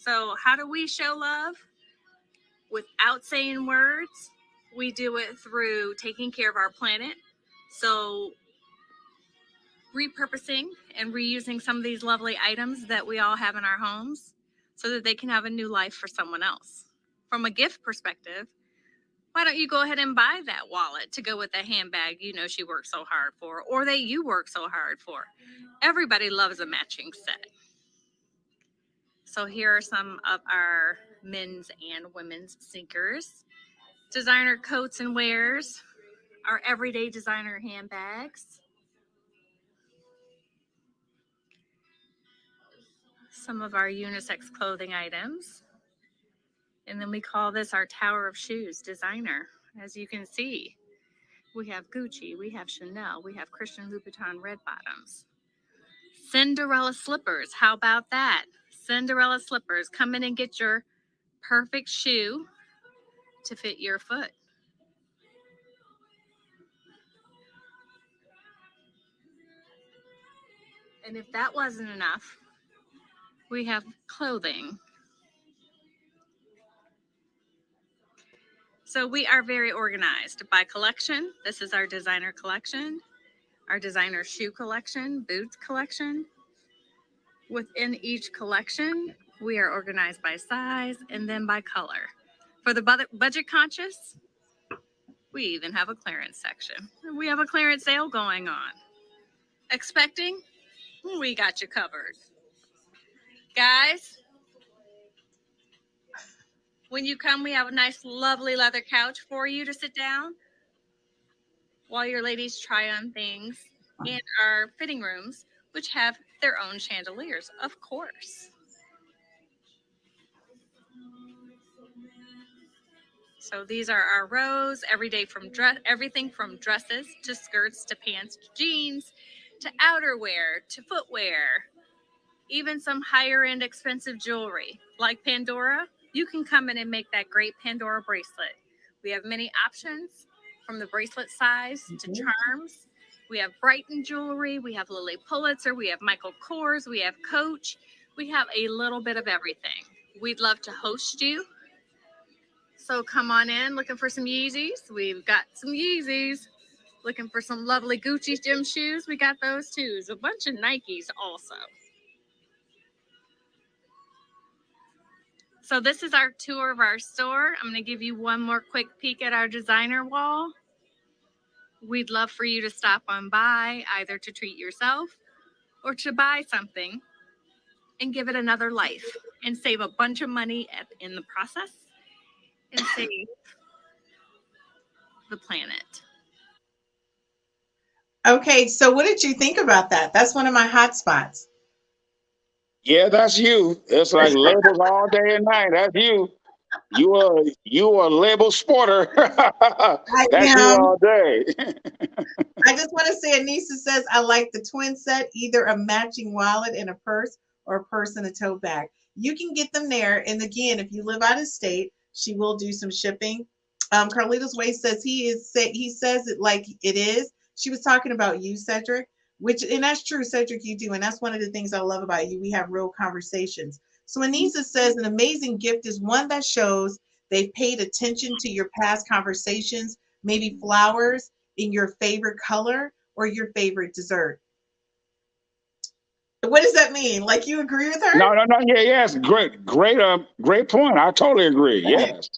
So how do we show love? Without saying words, we do it through taking care of our planet. So repurposing and reusing some of these lovely items that we all have in our homes so that they can have a new life for someone else. From a gift perspective, why don't you go ahead and buy that wallet to go with the handbag you know she worked so hard for, or that you work so hard for? Everybody loves a matching set. So here are some of our men's and women's sneakers, designer coats and wears, our everyday designer handbags, some of our unisex clothing items. And then we call this our Tower of Shoes designer. As you can see, we have Gucci, we have Chanel, we have Christian Louboutin red bottoms. Cinderella slippers, how about that? Cinderella slippers, come in and get your perfect shoe to fit your foot. And if that wasn't enough, we have clothing. So we are very organized by collection. This is our designer collection, our designer shoe collection, boots collection. Within each collection, we are organized by size and then by color. For the budget conscious, we even have a clearance section. We have a clearance sale going on. Expecting? We got you covered. Guys, when you come, we have a nice, lovely leather couch for you to sit down while your ladies try on things in our fitting rooms, which have their own chandeliers, of course. So these are our rows, everything from dresses to skirts to pants to jeans to outerwear to footwear, even some higher end expensive jewelry like Pandora. You can come in and make that great Pandora bracelet. We have many options from the bracelet size to charms. We have Brighton jewelry. We have Lily Pulitzer. We have Michael Kors. We have Coach. We have a little bit of everything. We'd love to host you. So come on in looking for some Yeezys. We've got some Yeezys. Looking for some lovely Gucci gym shoes. We got those too. There's a bunch of Nikes also. So this is our tour of our store. I'm going to give you one more quick peek at our designer wall. We'd love for you to stop on by, either to treat yourself or to buy something and give it another life and save a bunch of money in the process and save the planet. Okay, so what did you think about that? That's one of my hot spots. Yeah, that's you. It's like labels all day and night. That's you. You are a label sporter. That's you all day. I just want to say, Anissa says, I like the twin set, either a matching wallet and a purse or a purse and a tote bag. You can get them there. And again, if you live out of state, she will do some shipping. Carlitos Way says he says it like it is. She was talking about you, Cedric, and that's true, Cedric, you do. And that's one of the things I love about you. We have real conversations. So Anissa says an amazing gift is one that shows they've paid attention to your past conversations, maybe flowers in your favorite color or your favorite dessert. What does that mean? Like, you agree with her? No. Yes. Great point. I totally agree. Yes.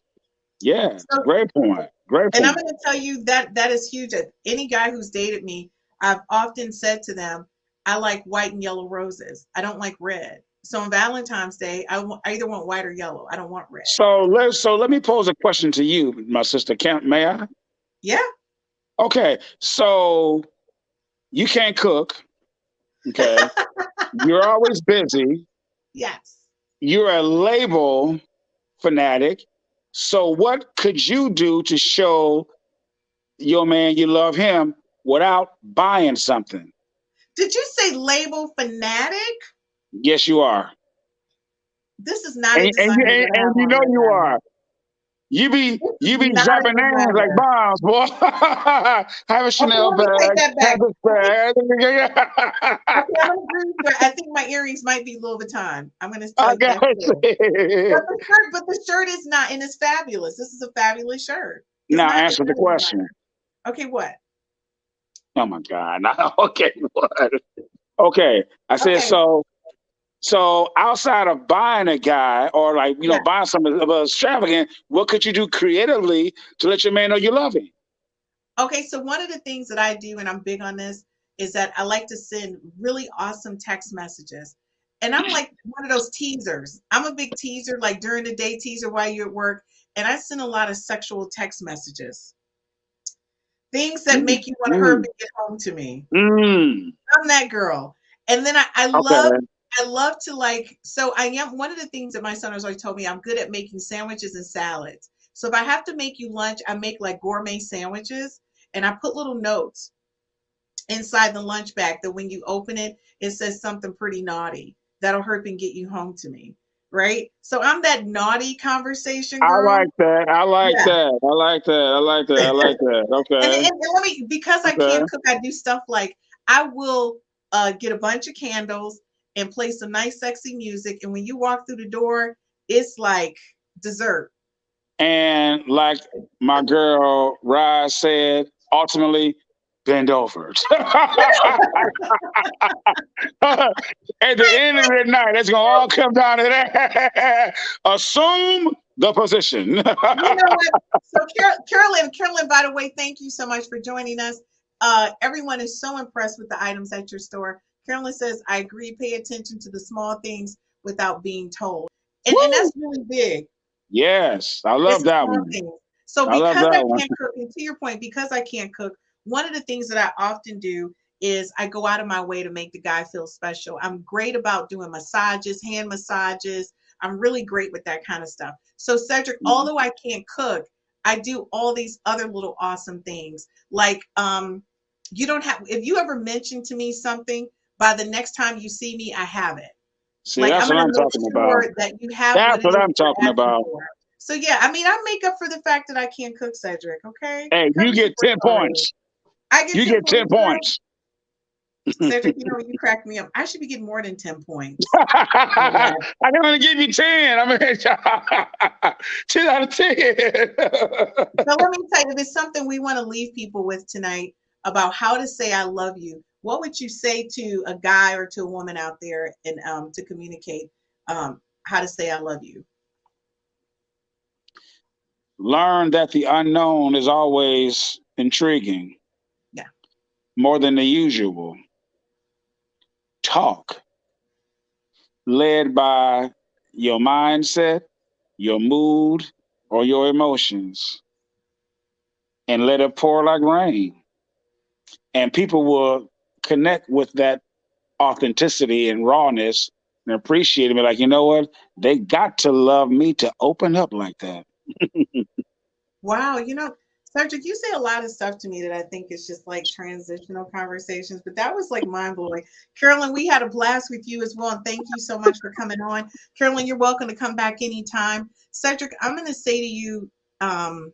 Yeah. So, great point. And I'm going to tell you that is huge. Any guy who's dated me, I've often said to them, I like white and yellow roses. I don't like red. So on Valentine's Day, I either want white or yellow. I don't want red. So let me pose a question to you, my sister. May I? Yeah. Okay. So you can't cook. Okay. You're always busy. Yes. You're a label fanatic. So what could you do to show your man you love him without buying something? Did you say label fanatic? Yes, you are. This is not a designer that I And have you on know right you now. are. You be This is not a dropping names like designer. bombs, boy. Have a Okay, Chanel let me take bag, that have back. this bag. Okay, I'm gonna agree with you. I think my earrings might be Louis Vuitton. I'm gonna tell I you that got too. it. But the shirt is not, and it's fabulous. This is a fabulous shirt. It's Now not. It's answer the not a question. designer. Okay, what? Oh my God. Now, okay, what? Okay. I said Okay, so. So outside of buying a guy or like yeah. buying something of extravagant, what could you do creatively to let your man know you love him? Okay, so one of the things that I do, and I'm big on this, is that I like to send really awesome text messages. And I'm like one of those teasers. I'm a big teaser, like during the day teaser while you're at work. And I send a lot of sexual text messages, things that Mm, make you want to hurry mm, and get home to me. mm. I'm that girl. And then Okay. I love to like, so I am one of the things that my son has always told me, I'm good at making sandwiches and salads. So if I have to make you lunch, I make like gourmet sandwiches and I put little notes inside the lunch bag that when you open it, it says something pretty naughty that'll hurt and get you home to me. Right. So I'm that naughty conversation I girl. like that. I like Yeah. that. I like that. I like that. I like that. Okay. And let me, because I Okay. can't cook, I do stuff like I will get a bunch of candles and play some nice, sexy music. And when you walk through the door, it's like dessert. And like my girl Rise said, ultimately bend over. At the end of the night, it's gonna all come down to that. Assume the position. You know what? So Carolyn, by the way, thank you so much for joining us. Everyone is so impressed with the items at your store. Carolyn says, I agree, pay attention to the small things without being told. And Woo! that's really big. Yes, I It's love the that small one. things. So I love because I that one. can't cook, and to your point, because I can't cook, one of the things that I often do is I go out of my way to make the guy feel special. I'm great about doing massages, hand massages. I'm really great with that kind of stuff. So Cedric, Mhm. although I can't cook, I do all these other little awesome things. Like you don't have, if you ever mention to me something, by the next time you see me, I have it. See, Like I'm that's what gonna I'm make talking about. sure that you have what That's it what is I'm talking you're asking about. for. So yeah, I mean, I make up for the fact that I can't cook, Cedric. Okay, Hey, cut you me some get break 10 already. points. I get You 10 get 10 points, girl. points. Cedric, you know you crack me up. I should be getting more than 10 points. I Okay. can only give you 10. I mean, 10 out of 10. So let me tell you, if it's something we want to leave people with tonight about how to say I love you, what would you say to a guy or to a woman out there and to communicate how to say I love you? Learn that the unknown is always intriguing, Yeah. more than the usual. Talk, led by your mindset, your mood, or your emotions, and let it pour like rain. And people will connect with that authenticity and rawness and appreciate it. Be like, you know what? They got to love me to open up like that. Wow, you know, Cedric, you say a lot of stuff to me that I think is just like transitional conversations, but that was like mind blowing. Carolyn, we had a blast with you as well, and thank you so much for coming on. Carolyn, you're welcome to come back anytime. Cedric, I'm going to say to you, um,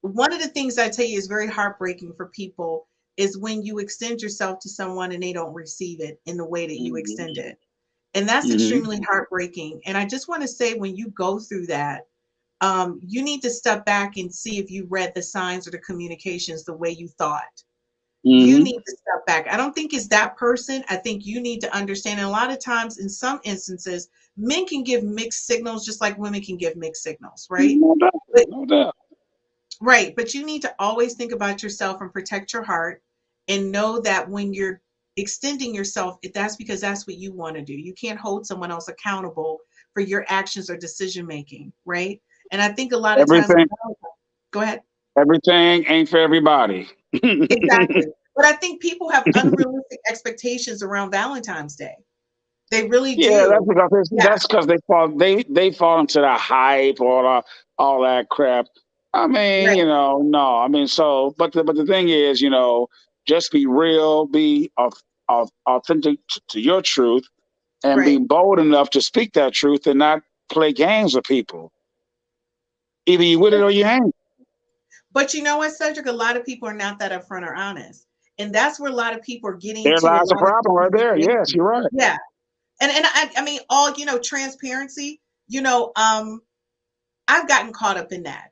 one of the things I tell you is very heartbreaking for people is when you extend yourself to someone and they don't receive it in the way that you extend Hmm. it. And that's Hmm. extremely heartbreaking. And I just want to say, when you go through that, you need to step back and see if you read the signs or the communications the way you thought. You Hmm. need to step back. I don't think it's that person. I think you need to understand. And a lot of times, in some instances, men can give mixed signals just like women can give mixed signals, right? No doubt. But No doubt. right, but you need to always think about yourself and protect your heart and know that when you're extending yourself, that's because that's what you want to do. You can't hold someone else accountable for your actions or decision making, right? And I think a lot of times, Everything, go ahead. everything ain't for everybody. Exactly. But I think people have unrealistic expectations around Valentine's Day. They really Yeah, that's do. because Yeah, that's because they fall into the hype or all that crap. I mean, right, no, I mean, so but the thing is, just be real, be authentic to your truth, and be right. bold enough to speak that truth and not play games with people. Either you with it or you ain't. But you know what, Cedric? A lot of people are not that upfront or honest. And that's where a lot of people are getting There to a lies the lot of problem right these there. Yes, situations. you're right. Yeah. And I mean, all, transparency, I've gotten caught up in that.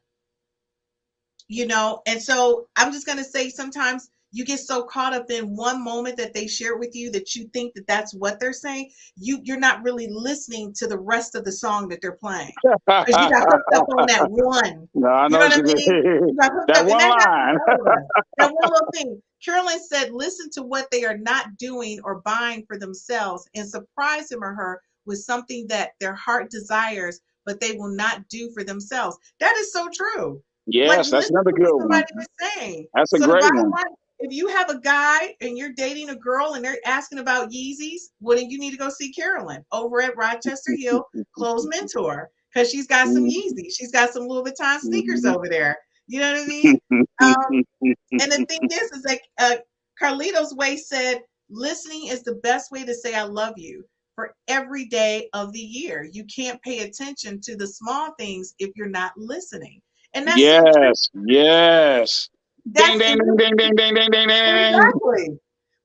And so I'm just going to say sometimes you get so caught up in one moment that they share with you that you think that that's what they're saying. You're not really listening to the rest of the song that they're playing because you got hooked up on that one. No, I You know know what I mean? You got hooked that up, and one that happens line. to all of us. That one little thing. Carolyn said, listen to what they are not doing or buying for themselves and surprise him or her with something that their heart desires, but they will not do for themselves. That is so true. Like, Yes, that's listen another to what good one. somebody is saying. That's a So the great bottom one. line, if you have a guy and you're dating a girl and they're asking about Yeezys, well, then you need to go see Carolyn over at Rochester Hill Clothes Mentor because she's got some Yeezys. She's got some Louis Vuitton sneakers over there. You know what I mean? And the thing is that Carlito's Way said, listening is the best way to say I love you for every day of the year. You can't pay attention to the small things if you're not listening. And that's so true. Yes, yes. Ding, That's ding, ding, ding, ding, ding, ding, ding, ding. exactly.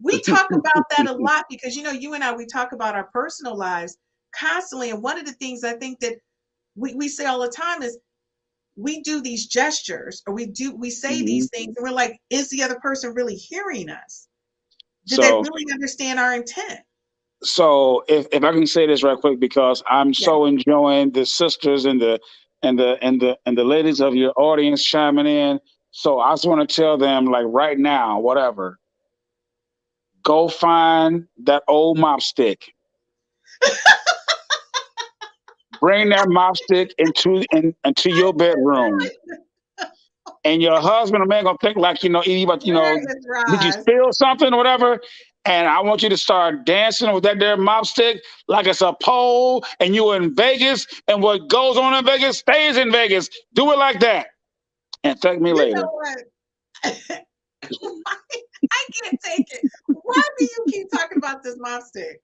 We talk about that a lot because you and I, we talk about our personal lives constantly. And one of the things I think that we say all the time is we do these gestures or we say Mhm. these things and we're like, is the other person really hearing us? Do they So, really understand our intent? so if I can say this right quick, because I'm Yeah. so enjoying the sisters and the ladies of your audience chiming in. So I just want to tell them, like right now, whatever, go find that old mop stick. Bring that mop stick into your bedroom. And your husband or man gonna think like, Where is did you Roz? steal something or whatever? And I want you to start dancing with that there mop stick like it's a pole and you're in Vegas and what goes on in Vegas stays in Vegas. Do it like that. And thank me You later. know what? I can't take it. Why do you keep talking about this mop stick?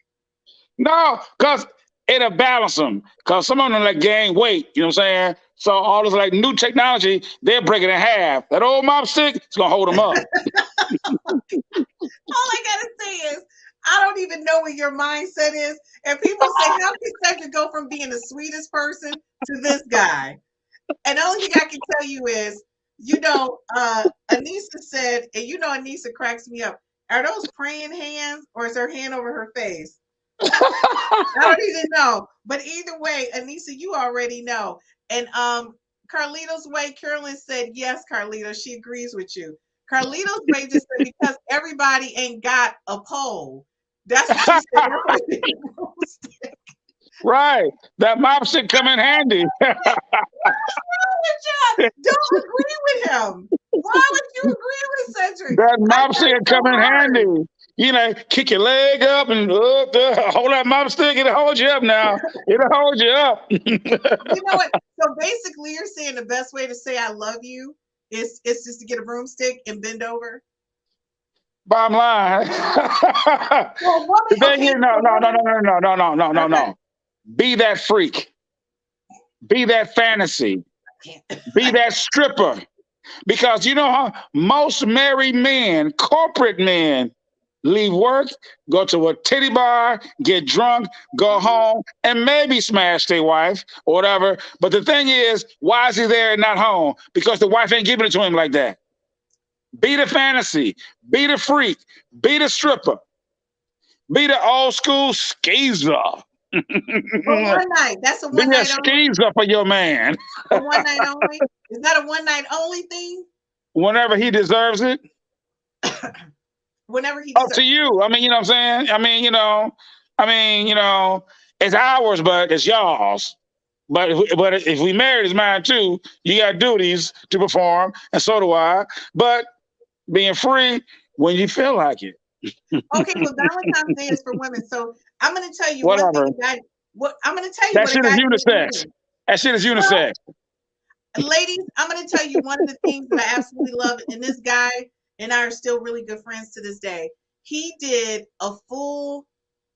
No, because it'll balance them. Because some of them like gain weight, you know what I'm saying? So all this like new technology, they're breaking it in half. That old mop stick is gonna hold them up. All I gotta say is, I don't even know what your mindset is. And people say, how can Cedric go from being the sweetest person to this guy? And the only thing I can tell you is, Anissa said, and Anissa cracks me up. Are those praying hands or is her hand over her face? I don't even know. But either way, Anissa, you already know. And Carlito's Way, Carolyn said, yes, Carlito, she agrees with you. Carlito's Way just said, because everybody ain't got a pole. That's what she said. That's why she said, Right. That mop stick come in handy. what's wrong with y'all? Don't agree with him. Why would you agree with Cedric? That I mop got stick so come in hard. handy. Kick your leg up and hold that mop stick. It'll hold you up now. It'll hold you up. You know what? So basically, you're saying the best way to say I love you is just to get a broomstick and bend over. Bottom line. Well, The thing okay, is, no, so no, no, no, no, no, no, no, no, no, okay. no. Be that freak. Be that fantasy. Be that stripper. Because most married men, corporate men, leave work, go to a titty bar, get drunk, go home, and maybe smash their wife or whatever. But the thing is, why is he there and not home? Because the wife ain't giving it to him like that. Be the fantasy. Be the freak. Be the stripper. Be the old school skeezer. For one night. That's a Be one a night only. skeezer for your man. For one night only. Is that a one night only thing? Whenever he deserves it. Whenever he Up deserves. to you. I mean, you know what I'm saying? It's ours, but it's y'all's. But if we married, it's mine too. You got duties to perform, and so do I. But being free when you feel like it. Okay, well, Valentine's Day is for women. So I'm going to tell you one Whatever. thing. I'm going to tell you That what a shit is guy did for unisex. me. That shit is Well, unisex. ladies, I'm going to tell you one of the things that I absolutely love, and this guy and I are still really good friends to this day. He did a full.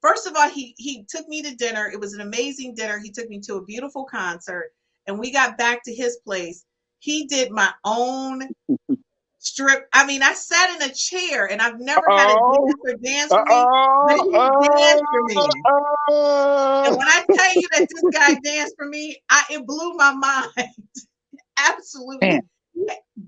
First of all, he took me to dinner. It was an amazing dinner. He took me to a beautiful concert, and we got back to his place. He did my own strip. I mean, I sat in a chair, and I've never had a dancer dance for me, but he danced for me. And when I tell you that this guy danced for me, it blew my mind. Absolutely. Damn.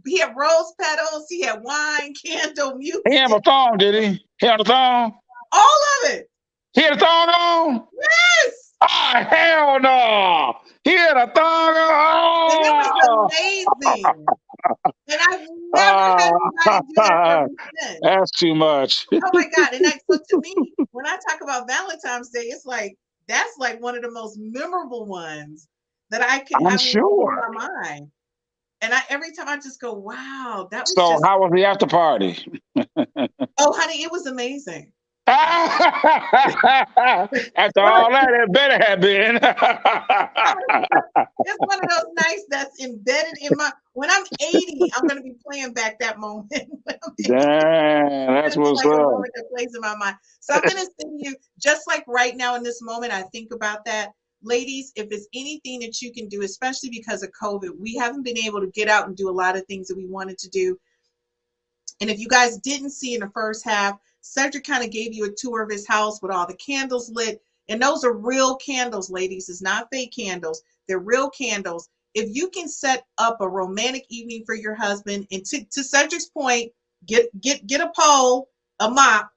He had rose petals. He had wine, candle, music. He had a thong, did he? He had a thong? All of it. He had a thong on? Yes. Oh, hell no. He had a thong on. And it was amazing. And I've never had anybody do that for me since. That's too much. Oh my God. And so to me, when I talk about Valentine's Day, it's like, that's like one of the most memorable ones that I'm sure. in my mind. And every time I just go, wow, that was So how was the after party? Oh, honey, it was amazing. After all that, it better have been. It's one of those nights that's embedded in when I'm 80, I'm going to be playing back that moment. Damn, that's what's like up. a moment that plays in my mind. So I'm going to say to you, just like right now in this moment, I think about that. Ladies, if there's anything that you can do, especially because of COVID, we haven't been able to get out and do a lot of things that we wanted to do. And if you guys didn't see in the first half, Cedric kind of gave you a tour of his house with all the candles lit. And those are real candles, ladies. It's not fake candles. They're real candles. If you can set up a romantic evening for your husband, and to Cedric's point, get a pole, a mop,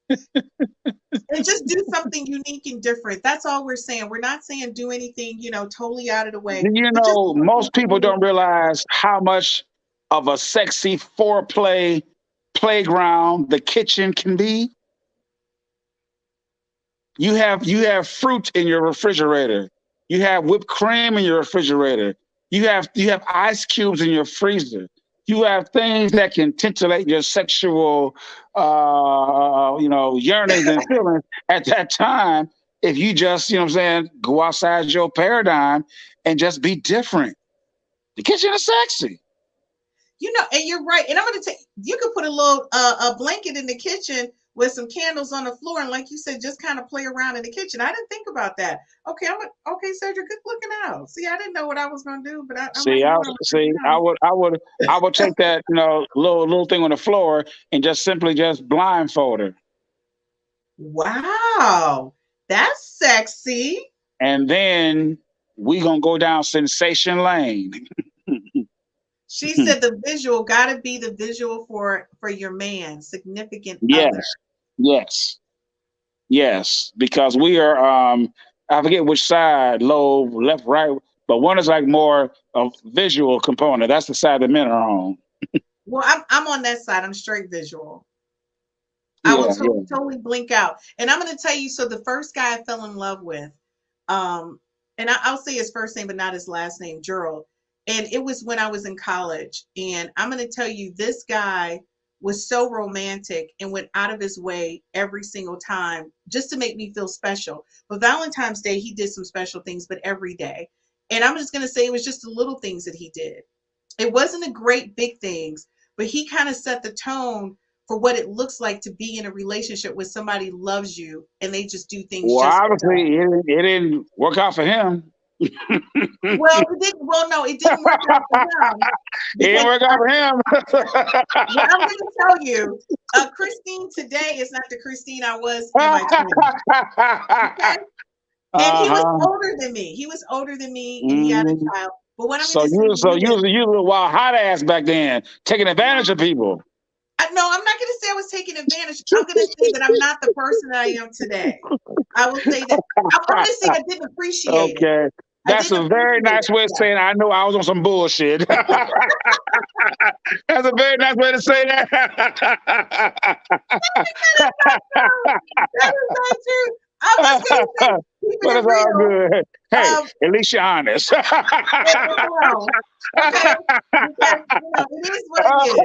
and just do something unique and different. That's all we're saying. We're not saying do anything, totally out of the way. You know, most people don't realize how much of a sexy foreplay playground the kitchen can be. You have fruit in your refrigerator. You have whipped cream in your refrigerator. You have ice cubes in your freezer. You have things that can titillate your sexual, yearnings and feelings at that time. If you just, go outside your paradigm and just be different. The kitchen is sexy. And you're right. And I'm going to tell you could put a little a blanket in the kitchen with some candles on the floor, and like you said, just kind of play around in the kitchen. I didn't think about that. Okay, okay, Cedric, good looking out. See, I didn't know what I was going to do, but I would take that little thing on the floor and simply blindfold her. Wow, that's sexy. And then we gonna go down Sensation Lane. She said the visual got to be the visual for your man, significant other. Yes, because we are, I forget which side, low, left, right, but one is like more a visual component. That's the side the men are on. Well, I'm on that side. I'm straight visual. I will totally blink out. And I'm going to tell you, so the first guy I fell in love with, and I'll say his first name, but not his last name, Gerald. And it was when I was in college. And I'm going to tell you, this guy was so romantic and went out of his way every single time just to make me feel special. But Valentine's Day, he did some special things, but every day. And I'm just going to say it was just the little things that he did. It wasn't the great big things, but he kind of set the tone for what it looks like to be in a relationship with somebody who loves you and they just do things. Well, obviously it didn't work out for him. It didn't work out for him. It didn't work out for him. Well, I'm going to tell you, Christine today is not the Christine I was in my 20s. Okay? And he was older than me. And he had a child. But what I'm you was a little wild hot ass back then, taking advantage of people. No, I'm not going to say I was taking advantage. I'm going to say that I'm not the person that I am today. I will say that. I'm going to say I didn't appreciate it. Okay. That's a very nice way of saying I know I was on some bullshit. That's a very nice way to say that. That is not true. I was going to say, but it's all good. Hey, at least you're honest. Okay. Because, it is what it is.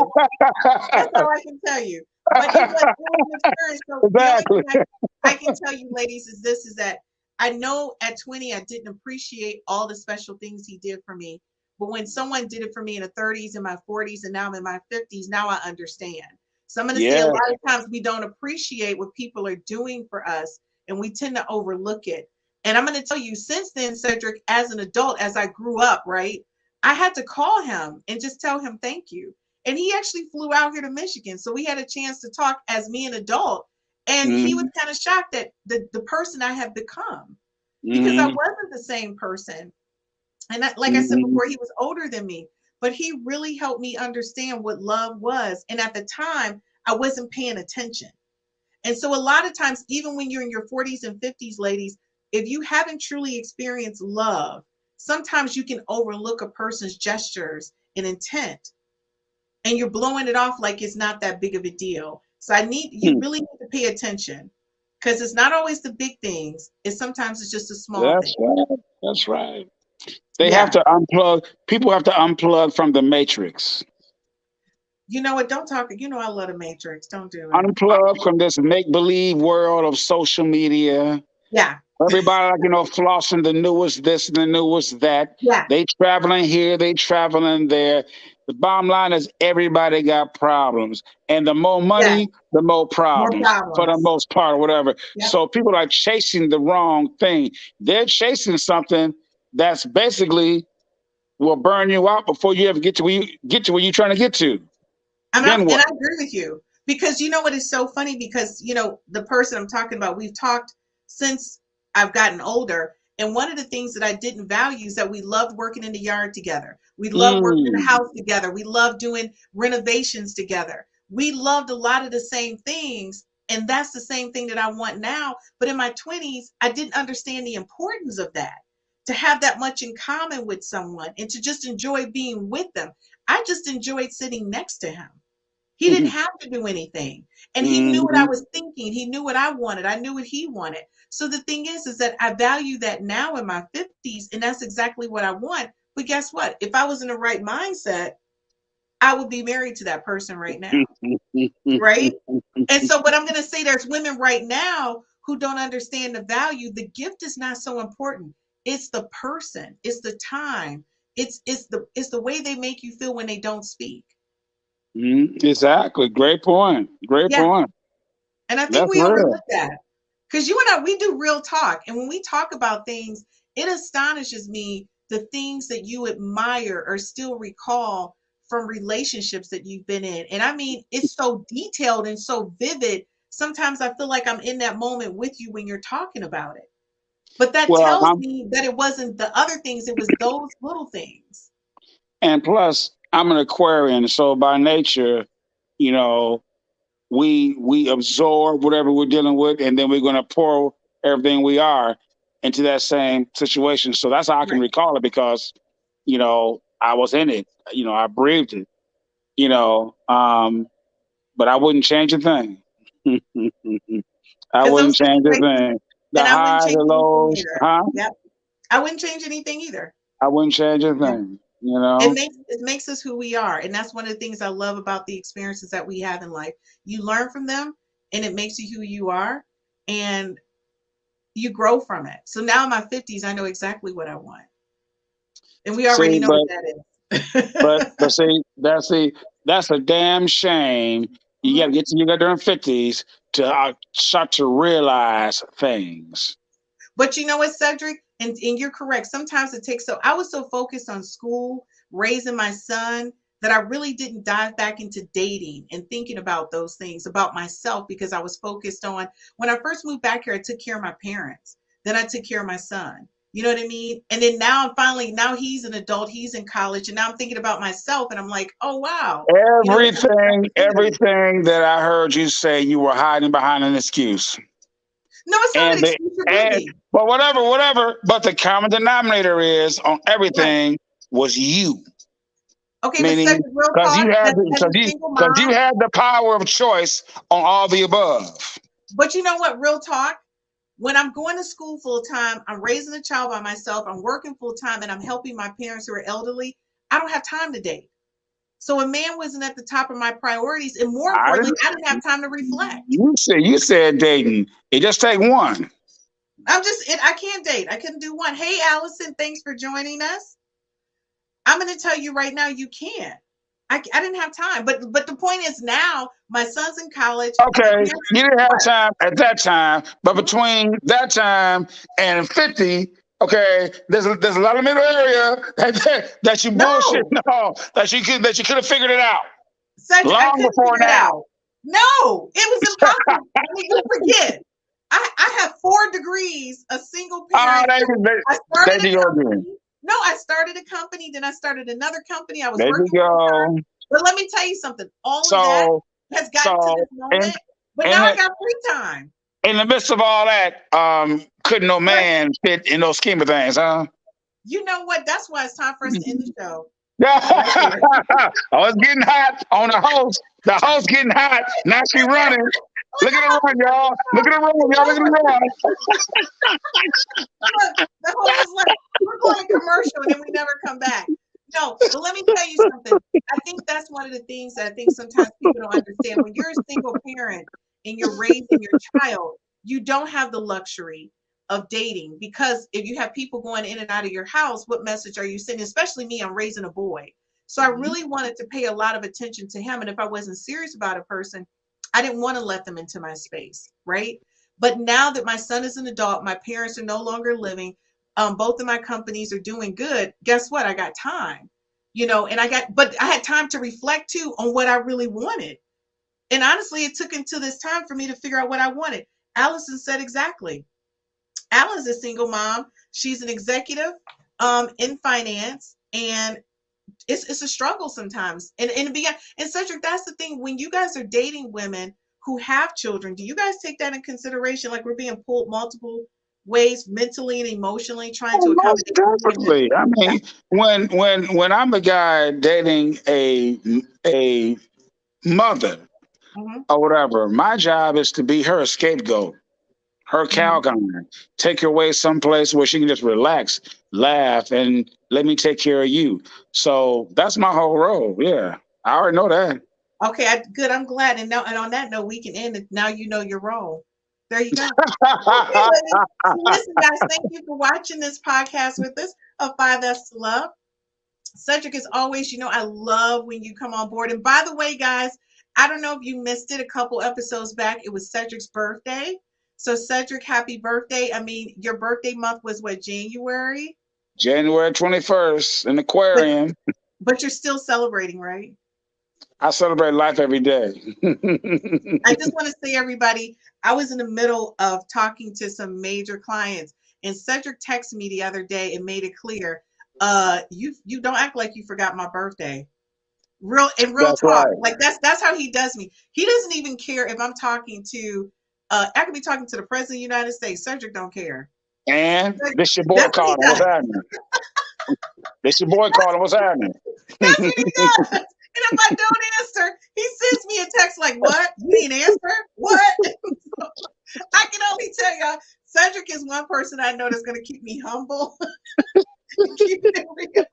That's all I can tell you. But you know what? During the experience, so the only Exactly. thing I can tell you, ladies, is this: is that I know at 20 I didn't appreciate all the special things he did for me. But when someone did it for me in the 30s, in my 40s, and now I'm in my 50s, now I understand. So I'm going to say a Yes. lot of times we don't appreciate what people are doing for us, and we tend to overlook it. And I'm going to tell you, since then, Cedric, as an adult, as I grew up, right, I had to call him and just tell him thank you. And he actually flew out here to Michigan. So we had a chance to talk as me, an adult. And he was Mm-hmm. kind of shocked at the person I have become, because I Mm-hmm. wasn't the same person. And that, like I said Mm-hmm. before, he was older than me, but he really helped me understand what love was. And at the time, I wasn't paying attention. And so a lot of times, even when you're in your 40s and 50s, ladies, if you haven't truly experienced love, sometimes you can overlook a person's gestures and intent, and you're blowing it off like it's not that big of a deal. So you really need to pay attention, because it's not always the big things. It's just the small That's things. right. That's right. They have Yeah. to unplug. People have to unplug from the matrix. You know what? Don't talk. You know I love the Matrix. Don't do it. Unplug from this make believe world of social media. Yeah. Everybody, like, flossing the newest this and the newest that. Yeah. They traveling here, they traveling there. The bottom line is everybody got problems. And the more Yeah. money, the more More problems for the problems. most part, or whatever. Yep. So people are chasing the wrong thing. They're chasing something that's basically will burn you out before you ever get to where you're trying to get to. And Then I what? agree with you, because you know what is so funny, because the person I'm talking about, we've talked since I've gotten older, and one of the things that I didn't value is that we loved working in the yard together. We loved working in the Mm. house together. We loved doing renovations together. We loved a lot of the same things, and that's the same thing that I want now. But in my 20s, I didn't understand the importance of that, to have that much in common with someone and to just enjoy being with them. I just enjoyed sitting next to him. He didn't have to do anything. And he knew what I Mhm. was thinking. He knew what I wanted. I knew what he wanted. So the thing is that I value that now in my 50s, and that's exactly what I want. But guess what? If I was in the right mindset, I would be married to that person right now. Right? And so, but I'm going to say there's women right now who don't understand the value. The gift is not so important. It's the person. It's the time. It's the way they make you feel when they don't speak. Exactly. Great point. Great Yeah. point. And I think That's we real. overlook that, because you and I, we do real talk. And when we talk about things, it astonishes me the things that you admire or still recall from relationships that you've been in. And I mean, it's so detailed and so vivid. Sometimes I feel like I'm in that moment with you when you're talking about it. But that Well, tells me that it wasn't the other things, it was those little things. and plus, I'm an Aquarian, so by nature, you know, we absorb whatever we're dealing with, and then we're going to pour everything we are into that same situation. So that's how I can Right. recall it, because I was in it. I breathed it. But I wouldn't change a thing. I Because wouldn't those change a situations, thing. The and I wouldn't highs, change the anything lows, either. huh? Yep. I wouldn't change anything either. I wouldn't change a Yeah. thing. It makes us who we are, and that's one of the things I love about the experiences that we have in life. You learn from them, and it makes you who you are, and you grow from it. So now in my 50s, I know exactly what I want, and we already See, know what that but is. that's a damn shame. You got to Mhm. get to your goddamn 50s to start to realize things. But you know what, Cedric? And you're correct. Sometimes it takes, so I was so focused on school, raising my son, that I really didn't dive back into dating and thinking about those things about myself, because I was focused on, when I first moved back here, I took care of my parents. Then I took care of my son. You know what I mean? And then now he's an adult, he's in college, and now I'm thinking about myself, and I'm like, oh wow, it's an opportunity. Everything that I heard you say, you were hiding behind an excuse. No, it's not an And the excuse, it would and be. but whatever. But the common denominator is on Right. everything was you. Okay, but Meaning, Cedric, real because talk, you had as a single mom, the power of choice on all the above. but you know what, real talk, when I'm going to school full time, I'm raising a child by myself, I'm working full time, and I'm helping my parents who are elderly, I don't have time to date. So a man wasn't at the top of my priorities, and more I importantly, didn't. I didn't have time to reflect. You said dating. It just take one. I can't date. I couldn't do one. Hey, Allison, thanks for joining us. I'm going to tell you right now, you can't. I didn't have time. But the point is now my son's in college. Okay, you didn't have time at that time, but between that time and 50, okay, there's a lot of middle area that you bullshit. No, that you could have figured it out long before now. No, it was impossible. I mean, you forget. I have 4 degrees, a single parent. I started a company, then I started another company. I was working. But let me tell you something. All of that has gotten to this moment. But now I got free time. In the midst of all that, couldn't no man fit in those scheme of things, huh? You know what? That's why it's time for us to end the show. Oh, it's getting hot on the host. The host getting hot. Now she running. Look at her run, y'all. Look at her run, y'all. Look at her run. Look, the host is like, we're going to commercial and then we never come back. No, but let me tell you something. I think that's one of the things that I think sometimes people don't understand. When you're a single parent and you're raising your child, you don't have the luxury of dating, because if you have people going in and out of your house, what message are you sending? Especially me, I'm raising a boy. So I really wanted to pay a lot of attention to him. And if I wasn't serious about a person, I didn't want to let them into my space, right? But now that my son is an adult, my parents are no longer living, both of my companies are doing good. Guess what? I got time, but I had time to reflect too on what I really wanted. And honestly, it took until this time for me to figure out what I wanted. Allison said exactly. Allison's a single mom. She's an executive in finance, and it's a struggle sometimes. And Cedric, that's the thing. When you guys are dating women who have children, do you guys take that in consideration? Like, we're being pulled multiple ways, mentally and emotionally, trying to accommodate. Definitely. I mean, when I'm a guy dating a mother or whatever, my job is to be her scapegoat, her Calgon, take her away someplace where she can just relax, laugh, and let me take care of you. So that's my whole role. Yeah, I already know that. Okay, good. I'm glad. And on that note, we can end it. Now you know your role. There you go. Okay, listen, guys, thank you for watching this podcast with us of 5F's to Love. Cedric, as always, I love when you come on board. And by the way, guys, I don't know if you missed it a couple episodes back. It was Cedric's birthday. So Cedric, happy birthday. I mean, your birthday month was what, January? January 21st in Aquarium. But you're still celebrating, right? I celebrate life every day. I just want to say, everybody, I was in the middle of talking to some major clients, and Cedric texted me the other day and made it clear, you don't act like you forgot my birthday. Real talk. Right. Like that's how he does me. He doesn't even care if I'm talking to I could be talking to the president of the United States. Cedric don't care. And this your boy calling. What's happening? This your boy calling. What's happening? That's what he does. And if I don't answer, he sends me a text like, "What? You didn't answer? What?" I can only tell y'all, Cedric is one person I know that's going to keep me humble. Keep it real.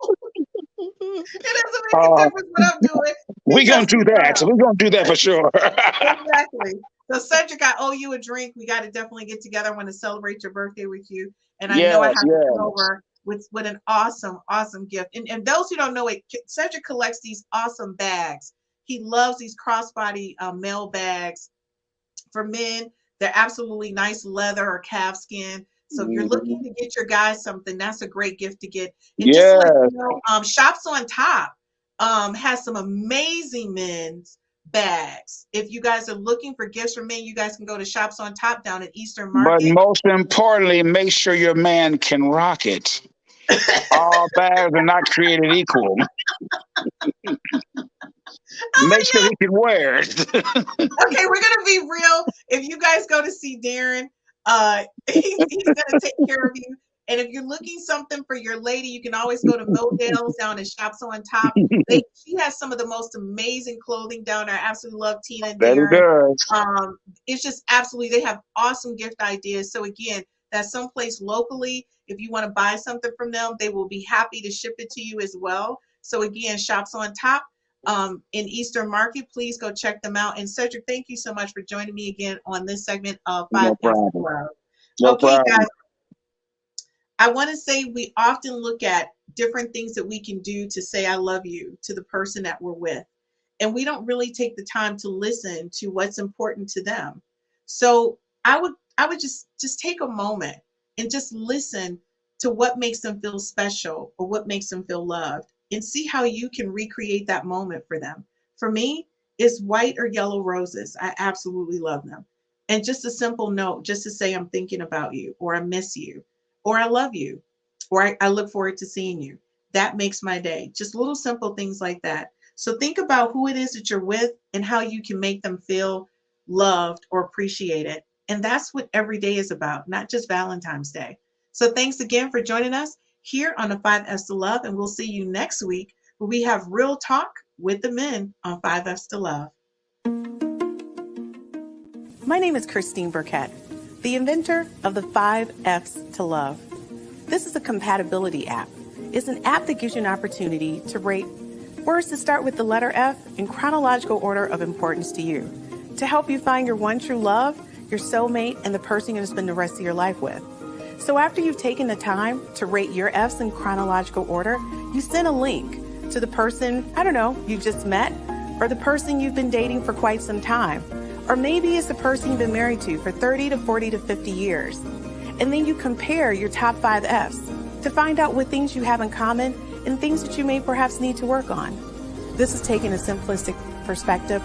It doesn't make a difference what I'm doing. We're going to do that. So we're going to do that for sure. Exactly. So Cedric, I owe you a drink. We got to definitely get together. I want to celebrate your birthday with you. And I know I have to come over with an awesome, awesome gift. And those who don't know it, Cedric collects these awesome bags. He loves these crossbody mail bags for men. They're absolutely nice leather or calf skin. So if you're looking to get your guys something, that's a great gift to get. And just to let you know, Shops on Top has some amazing men's bags. If you guys are looking for gifts for men, you guys can go to Shops on Top down at Eastern Market. But most importantly, make sure your man can rock it. All bags are not created equal. Make sure he can wear it. Okay, we're gonna be real. If you guys go to see Darren, he's gonna take care of you. And if you're looking something for your lady, you can always go to Modell's down in Shops on Top. She has some of the most amazing clothing down there. I absolutely love Tina and Darren. It's just absolutely, they have awesome gift ideas. So again, that's someplace locally. If you want to buy something from them, they will be happy to ship it to you as well. So again, Shops on Top. in Eastern Market. Please go check them out. And Cedric, thank you so much for joining me again on this segment of No 5 F's to problem. Love. No Okay, problem. guys, I want to say we often look at different things that we can do to say I love you to the person that we're with. And we don't really take the time to listen to what's important to them. So I would just take a moment and just listen to what makes them feel special or what makes them feel loved, and see how you can recreate that moment for them. For me, it's white or yellow roses. I absolutely love them. And just a simple note, just to say I'm thinking about you, or I miss you, or I love you, or I look forward to seeing you. That makes my day. Just little simple things like that. So think about who it is that you're with and how you can make them feel loved or appreciated. And that's what every day is about, not just Valentine's Day. So thanks again for joining us here on the 5 F's to Love. And we'll see you next week where we have real talk with the men on 5 F's to Love. My name is Christine Burkett, the inventor of the 5 F's to Love. This is a compatibility app. It's an app that gives you an opportunity to rate words that start with the letter F in chronological order of importance to you, to help you find your one true love, your soulmate, and the person you're going to spend the rest of your life with. So after you've taken the time to rate your F's in chronological order, you send a link to the person, I don't know, you just met, or the person you've been dating for quite some time. Or maybe it's the person you've been married to for 30 to 40 to 50 years. And then you compare your top 5 F's to find out what things you have in common and things that you may perhaps need to work on. This is taking a simplistic perspective